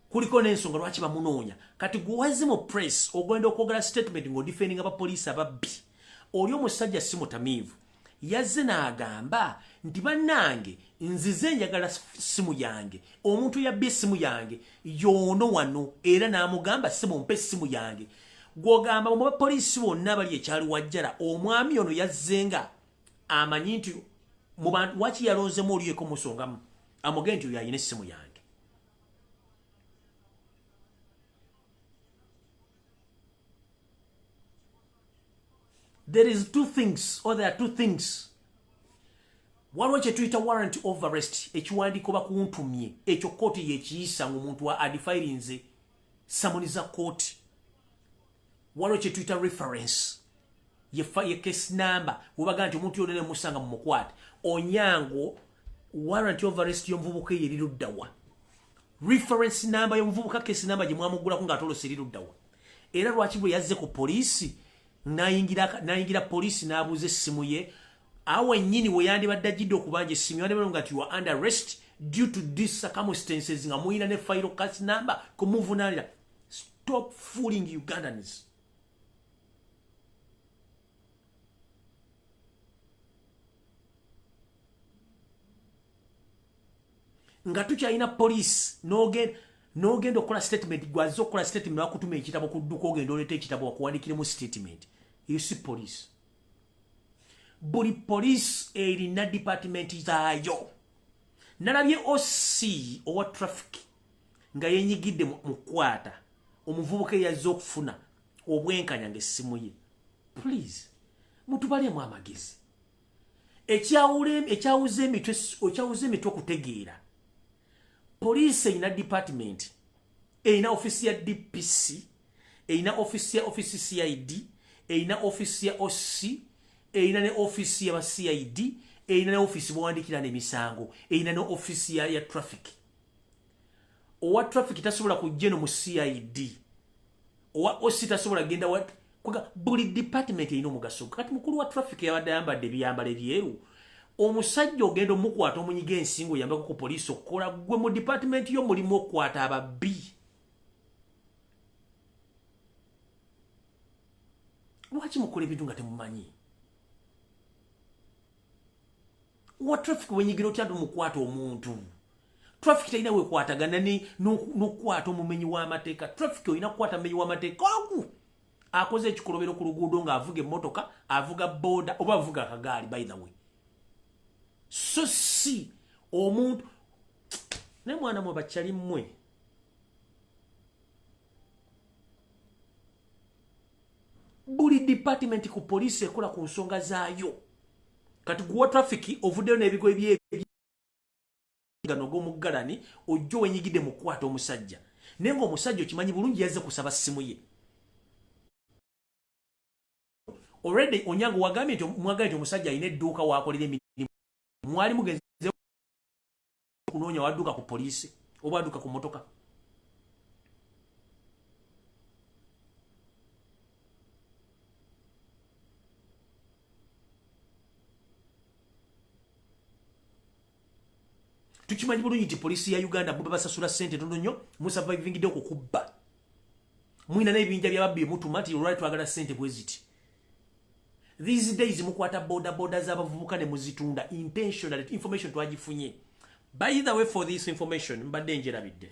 kuliko n'ensonga lwaki bamunoonya. Kati gwewaze mu press ogenda okwogera statement ng'odifending abapoliisi ababbi, oli omusajja si mutamiivu, yazze n'agamba nti bannange nzize njagala simu yange, omuntu yabbye essimu yange yoono wano, era n'amugamba simumpe essimu yange. Gw'ogamba mu bapoliisi bonna bali ekyali wajjala, omwami ono yazzenga amanyi nti mu bantu waki yalonzemu oliyeko musongamu, amugende nti oyo ayina essimu yange. There is two things, or there are two things. Waliwo kye tuyita warrant of arrest, ekiwandiiko bakuntumye, ekyo kooti yekiyisa ng'omuntu wa adifirinze samoni za kooti. Waliwo kye tuyita reference, ye case number, webaga nti omuntu yonna ne musanga mu mukwate. Onyango, warrant of arrest y'omuvubuka eri luddawa. Reference number y'omuvubuka case number gye mwamugulako ng'atolose eri luddawa. Era lwaki bwe yazze ku poliisi, nayingira poliisi n'abuuza essimu ye, awe nnyini we yandibadde ajjidde okubanja essimu yandibadde nga nti you are under arrest due to these circumstances nga muyina ne file case number kumuvunaanira. Stop fooling Ugandans. Nga tukyalina poliisi n'ogenda okukola statement, gwazze okukola statement n'akutuma ekitabo ku dduka ogenda oleeta ekitabo wakuwandikiremu statement. You see police. Buli police erina department zaayo. Nalabye OC owa traffic nga yenyigidde mu kukwata omuvubuka yazze okufuna obwenkanya ng'essimu ye. Please, mutubalemu amagezi. Ekyawuza emitwe okutegeera. Police erina department, erina office ya DPC, erina office ya office CID, erina office ya OC, erina ne office ya CID, erina ne office bwandikira n'emisango, erina ne office ya traffic. Owa traffic tasobola kujja no mu CID. Owa OC tasobola genda buli department erina omugaso. Kati mukulu wa traffic yabadde ayambadde ebyambalo ebyeru, omusajja ogenda omukwata omunyiga ensingo yambako ku poliisi okukola gwe mu department yo mulimu okukwata ababbi. Lwaki mukola ebintu nga temumanyi? Wa traffic wenyigira otya mukwata omuntu? Traffic talina wekwatagana n'okukwata omumenyi w'amateeka. Traffic olina kukwata mumenyi w'amateeka ogu akoze ekikolobero ku luguudo ng'avuga emmotoka, avuga boda oba avuga akagaali, by the way. So si omuntu ne mwana mwe bakyali mmwe buli department ku police ekola ku nsonga zaayo. Kati guwa traffic ovuddeyo n'ebigo eby'egano g'omuggalani ojjo wenyigidde mu kukwata omusajja. Naye ng'omusajja okimanyi bulungi yazze kusaba ssimu ye. Already Onyango wagambye nti mwagambye nti omusajja alina edduuka waakolera emirimu. Mwali mugenze kunoonya wadduka ku poliisi oba wadduka ku motoka. Tukimanyi bulungi nti poliisi ya Uganda bo babasasula ssente ntono nnyo, musurvivingidde okukubba. Mwina n'ebinja by'ababbi mutuma nti olwali twagala ssente bwe ziti. These days mukwata boda z'abavubuka ne muzitunda intentionally, information twagifunye. By the way, for this information mbadde njerabidde.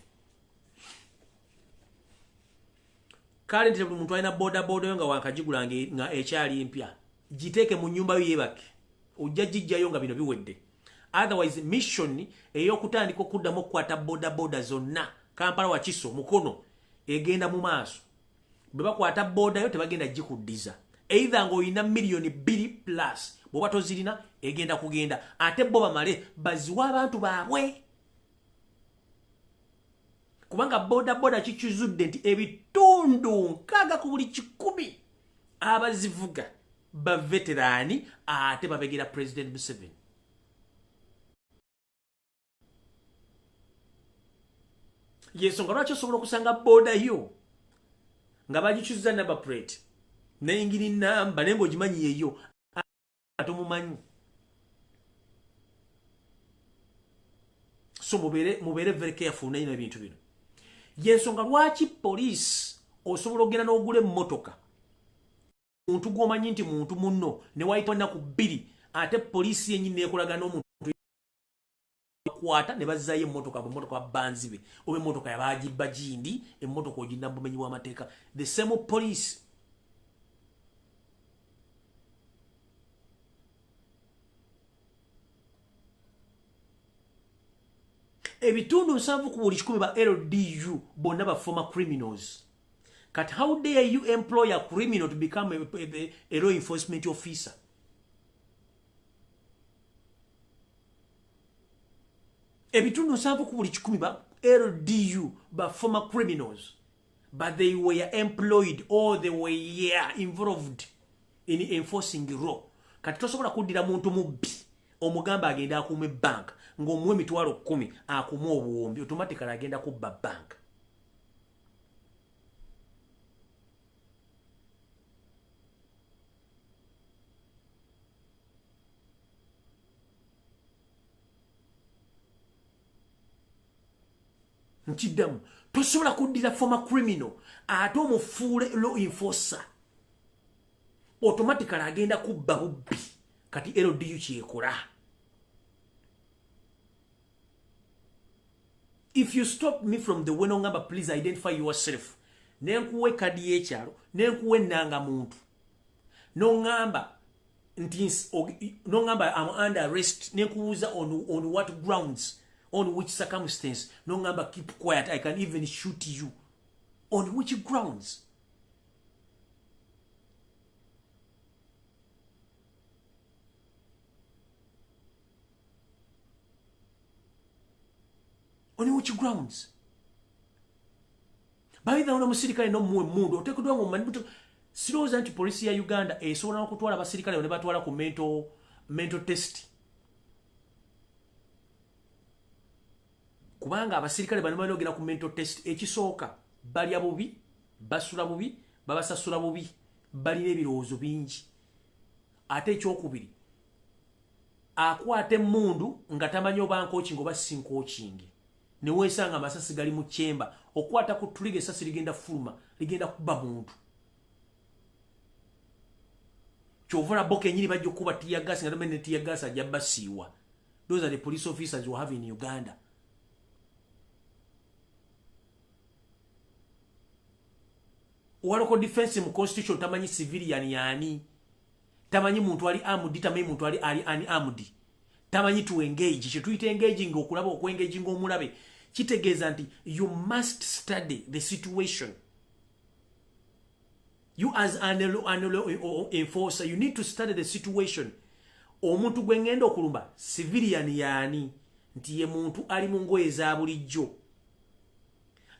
Kale nti muntu alina boda yo nga wankagigulanga nga ekyali empya, giteeke mu nnyumba yo yeebake, ojja gijjayo nga bino biwedde. Otherwise mission ey'okutandika okuddamu okukwata boda zonna Kampala Wakiso Mukono egenda mu maaso. Bwe bakwata boda yo tebagenda gikuddiza. Either ng'olina million 2 plus bw'oba tozirina egenda kugenda ate bo bamale baziwa abantu baabwe. Kubanga boda kikizudde nti ebitundu 6 ku buli 100 abazivuga ba veterani ate babegera President Museveni. Yensonga lwaki osobola okusanga boda yo nga bagikyuza number plate n'engiri namba nengo gimanyi yeyo atomumanyi. So mubere very careful na bintu bino. Yensonga lwaki police osobola ogenda n'ogula emmotoka muntu gwomanyi nti muntu munno ne wayita na ku 2 ate police yennyini ekolaga n'omuntu kwata ne bazzayo emmotoka bwe banzibe oba emmotoka yabagibba gindi emmotoka ogina bumenyi bw'amateeka. The same police ebitundu 7 ku buli 10 ba LDU bonna ba former criminals. But how dare you employ a criminal to become a law enforcement officer? Ebitundu 7 ku buli 10 ba LDU ba former criminals, but they were employed or they were involved in enforcing the law. Kati tosobola kuddira muntu mubbi omugamba agenda akuuma bank ng'omuwe emitwalo 10 akuuma obuwombi automatically agenda kubba bank. Nchidamu tosobola kuddira former criminal ate omufuule law enforcer automatically agenda kubba bubbi. Kati LDU kyekola. If you stop me from the way nongamba, please identify yourself. Nenkuwe kadi yekyalo, nenkuwe nanga muntu. Nongamba nongamba I'm under arrest. Nenkuuza on what grounds, on which circumstance. Nongamba keep quiet, I can even shoot you. On which grounds? On which grounds? By the omusirikale no muwe mundu otekudwa ngo manbuto siroza anti police ya Uganda esobola okutwala abasirikale ne batwala ku mental test. Kubanga abasirikale bano banogera ku mental test ekisooka bali abubi basula bubi babasasula bubi bali n'ebirowoozo bingi. Ate ekyokubiri akwate mundu nga tamanyi oba nkokingi oba si nkokingi. Ne wesanga amasasi gali mu chemba okwata ku tuliga esasi ligenda fuluma ligenda kuba muntu. Kyovula boke nyiri bajjo kuba tear gas nga domene tear gas ajabasiwa. Those are the police officers you have in Uganda. Waloko defense mu constitution tamanyi civilian yani. Tamanyi muntu ali armed, tamanyi muntu ali unarmed. Tamanyi to engage. Kye tuyita engaging okulaba okwengaginga omulabe. Kitegeeza nti you must study the situation. You as an enforcer, you need to study the situation. Omuntu gwe ngenda okulumba civilian yani nti ye muntu ali mu ngoye za bulijjo.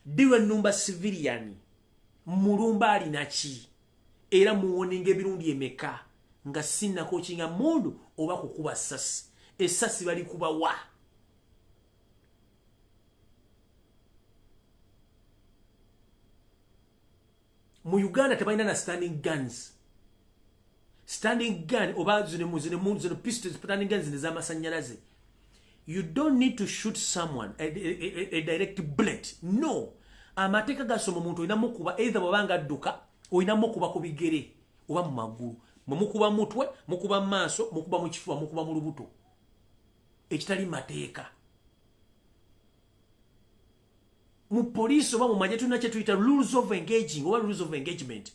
Diwe nnumba civilian mulumba ali naki era muwoninga ebirundi emeka nga sinna kokinga mundu oba kukuba sasi. Esasi bali kuba wa. Mu Uganda tebalina na standing guns. Standing gun oba zine pistols standing guns z'amasanyalaze. You don't need to shoot someone a direct bullet. No. Amateeka gasoma omuntu olina mukuba either babanga adduka olina mukuba ku bigere oba mu magulu. Mukuba mutwe, mukuba maaso, mukuba mu kifuba, mukuba mu lubuto. Ekitali mateeka. Mu police oba mu majetu na kyetuyita rules of engaging oba rules of engagement.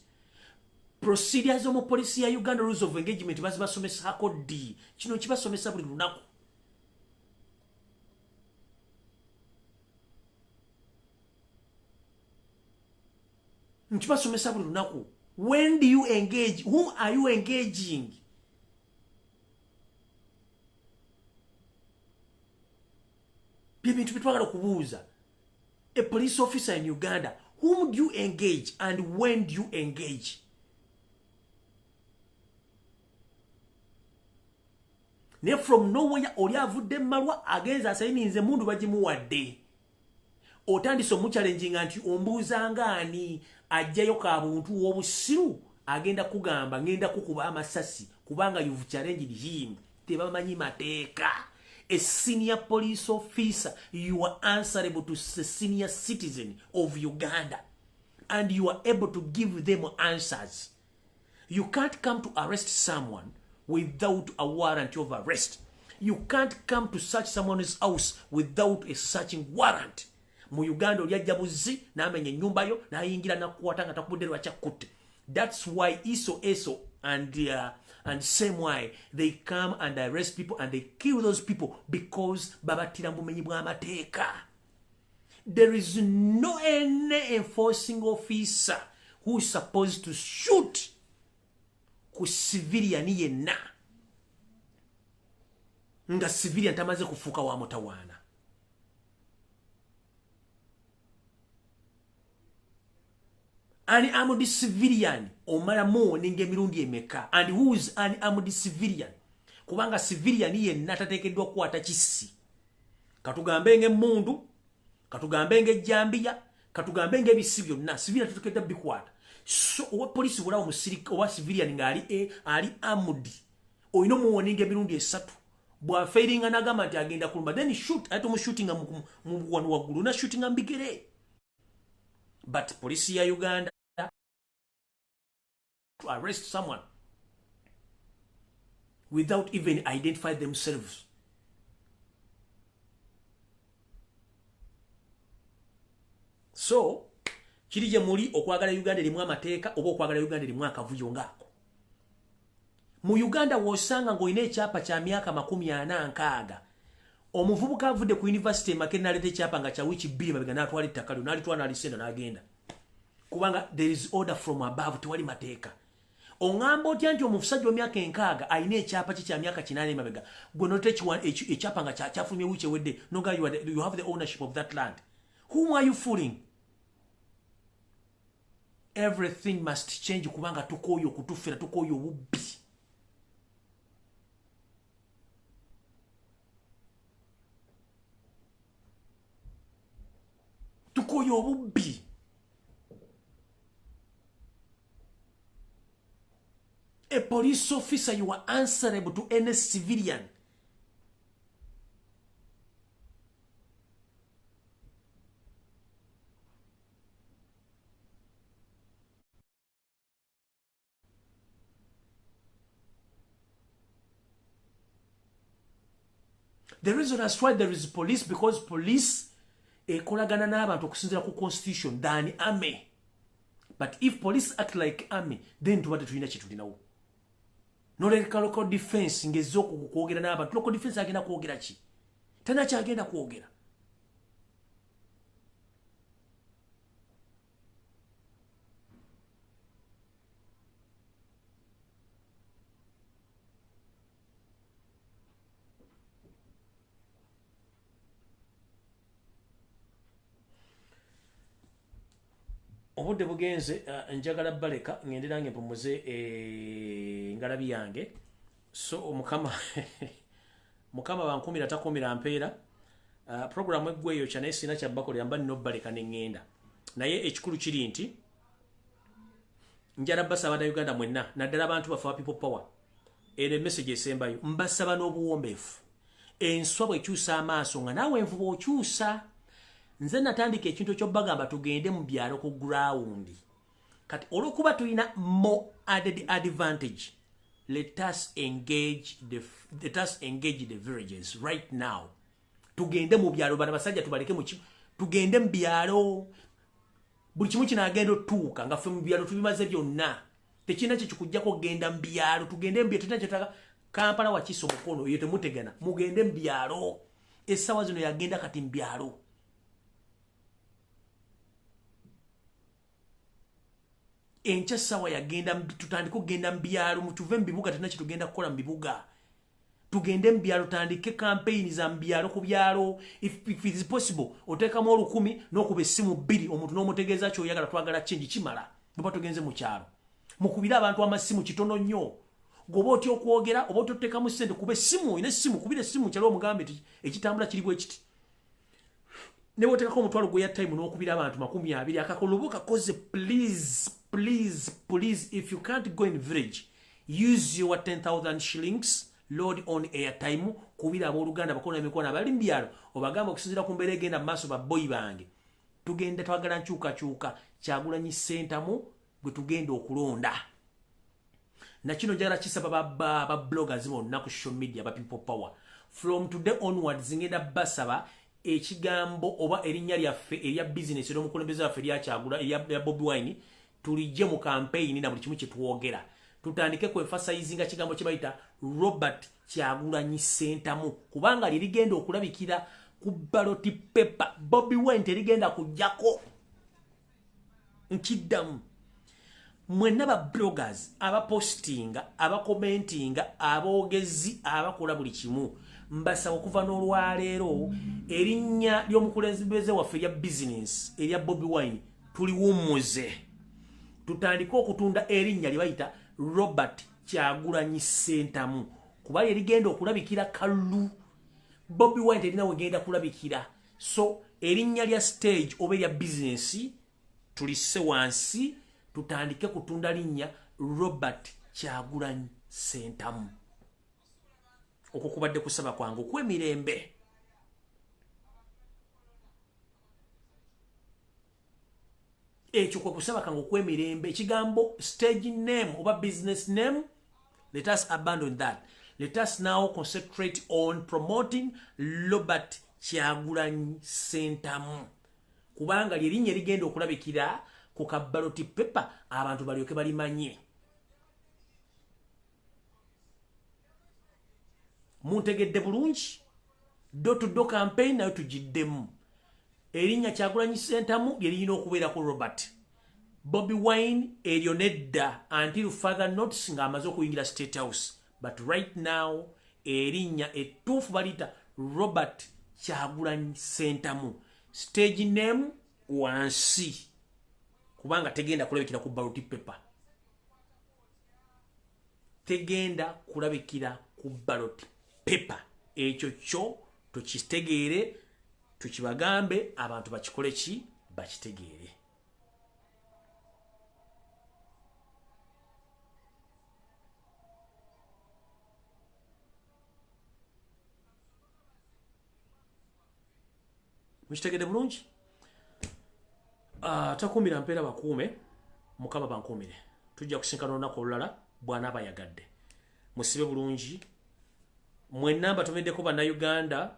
Procedures mu police ya Uganda rules of engagement basomesa kodi. Kino kibasomesa buli lunaku. Nkibasomesa buli lunaku. When do you engage? Whom are you engaging? Bintu bitwagala kubuuza. A police officer in Uganda, whom do you engage and when do you engage? Ne from nowhere oli avudde malwa agenza asayininze mundu bagimuwadde. Otandise omuchallenging anti ombuuza ngaani ajjayo ka buntu obusiru agenda kugamba ngenda kukuba amasasi kubanga you've challenged him tebamanyi mateeka. A senior police officer, you are answerable to the senior citizen of Uganda, and you are able to give them answers. You can't come to arrest someone without a warrant of arrest. You can't come to search someone's house without a searching warrant. Mu Uganda olyajja buzi n'amenya ennyumba yo n'ayingira n'akukwata nga takubudde lwakyakutte. That's why eso and same way they come and arrest people and they kill those people because babatira mumenyi bwa mateeka. There is no any enforcing officer who is supposed to shoot ku civilian yenna nga civilian tamaze kufuka wa mutawana. An armed civilian omala mo ninge mirundi emeka, and who is an armed civilian? Kubanga civilian yenna tateekeddwa kukwata kisi. Katugambe ng'emmundu, katugambe ng'ejjambiya, katugambe ng'ebisi byonna civilian tateekeddwa bikwata. So owa police wala musirika owa civilian ngali ali armed oyino muwoninga emirundi esatu bwa failing anagama nti agenda kulumba then shoot ate mu shooting mu wanu wagulu na shooting ambigere. But police ya Uganda to arrest someone without even identify themselves. So kirije muri okwagala Uganda limu amateeka oba okwagala Uganda limu akavuyo ngako. Mu Uganda wosanga ngoine ekyapa kya myaka 46 omuvubuka avudde ku university Makere nalete ekyapa nga kya wiki 2 mabega natwali ttakalo nalitwana alisenda n'agenda kubanga there is order from above tewali mateeka. Ongamba otya nti omusajja omyaka 6 ayina ekyapa kya myaka 8 mabega gwe note ekyapa nga kyafulumye wiche wedde nonga you have the ownership of that land. Whom are you fooling? Everything must change kubanga tukoyo kutufira tukoyo bubi. Tukoyo bubi. A police officer, you are answerable to any civilian. The reason that's why there is police, because police ekolagana n'abantu okusinzira ku constitution than army. But if police act like army, then tubate tulina kye tulinawo. No local defense ngezzo okukwogera n'abantu. Local defense agenda kwogera ki? Tana kyagenda kwogera. Obudde bugenze njagala baleka ngendera nge mpumuze ngalabi yange. So mukama bankumira takumira mpeera. Program eggweyo kyane sina kyabako lyamba nno baleka nengenda. Naye ekikulu kiri nti njala basaba da Uganda mwenna naddala abantu bafa people power. Ene message esembayo mbasaba n'obuwombeefu. Enswa bwekyusa amaaso nga naawe envuba okyusa. Nze natandika ekintu ky'obbagamba tugende mu byalo ku ground. Kati olwokuba tulina more added advantage, let us engage the villages right now. Tugende mu byalo bana basajja tubaleke mu tugende mu byalo. Buli kimu kinagenda otuuka nga ffe mu byalo tubimaze byonna. Tekina kye kikujjako genda mu byalo tugende mu byalo tetaka Kampala wakiso mukono yetu mutegana mugende mu byalo. Essawa zino yagenda kati mu byalo. Encha sawa yagenda tutandika kugenda mbyalo mutuve mbibuga tena kitugenda kukola mbibuga tugende mbyalo tandike campaign za mbyalo ku byalo if it is possible oteka mu 10 n'okuba essimu 2 omuntu n'omutegeeza kyo yagala twagala change kimala baba tugenze mu kyalo mukubira abantu amasimu kitono nnyo goba otyo okwogera oba ototeka mu sente kuba essimu ine essimu kubira essimu kyalo omugambe ekitambula kiri bwe kiti ne woteka ko mutwalo gwe ya time n'okubira abantu 20 akakolubuka koze please please, if you can't go in village, use your 10,000 shillings, load on airtime, kubira abooluganda bakona emikono abali mbyalo, obagamba okusinziira ku mbeera egenda mu maaso ba boy bange. Tugenda twagala nkyukakyuka Kyagulanyi Ssentamu gwe tugenda okulonda. Na kino njagala kisaba ba bloggers bonna ku social media ba people power. From today onwards ngenda basaba ekigambo oba erinnya lyaffe erya business n'omukulembeze waffe erya Kyagula ya Bobi Wine tulijje mu campaign na buli kimu kye tuwogera. Tutandike ku emphasizing kigambo kye bayita Robert Kyagulanyi Ssentamu kubanga ligenda okulabikira ku ballot paper. Bobi Wine terigenda kujjako nkiddamu. Mwenna ba bloggers aba postinga aba commentinga aboogezi abakola buli kimu mbasaba okuva n'olwaleero erinnya ly'omukulembeze waffe erya business erya Bobi Wine tuliwummuze. Tutandike okutunda erinnya lye bayita Robert Kyagulanyi Ssentamu kuba erigenda okulabikira kalulu. Bobi Wine terina wegenda kulabikira. So erinnya lya stage oba erya business tulisse wansi tutandike kutunda linnya Robert Kyagulanyi Ssentamu. Okwo kubadde kusaba kwange okwemirembe. Ekyo kwe kusaba kwange okwemirembe. Ekigambo stage name oba business name, let us abandon that. Let us now concentrate on promoting Robert Kyagulanyi Ssentamu. Kubanga lyerinnya ligenda okulabikira ku ballot paper abantu balyoke balimanye. Muntegedde bulungi. Door to door campaign nayo tugiddemu. Erinnya Kyagulanyi Ssentamu lyerina okubeera ku Robert. Bobi Wine eryo nedda until further notice ng'amaze okuyingira State House. But right now erinnya ettuufu balita Robert Kyagulanyi Ssentamu. Stage name wansi kubanga tegenda kulabikira ku ballot paper. Tegenda kulabikira ku ballot paper. Ekyo kyo tukitegeere tukibagambe abantu bakikole ki bakitegeere. Mukitegedde bulungi? Takuumira mpeera bakuume, Mukama bankuumire. Tujja kusinkana olunaku olulala bwana abayagadde. Musibe bulungi. Mwenna mbatumiddeko bannayuganda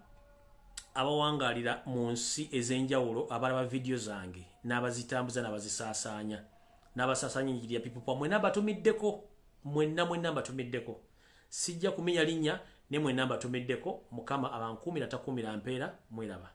abawangaalira mu nsi ez'enjawulo abalaba video zange n'abazitambuza n'abazisaasaanya n'abasaasaanya enjiri ya people power. Mwenna mbatumiddeko, mwenna mbatumiddeko. Sijja kumenya linnya ne mwenna mbatumiddeko. Mukama abankuumira takuumira mpeera. Mweraba.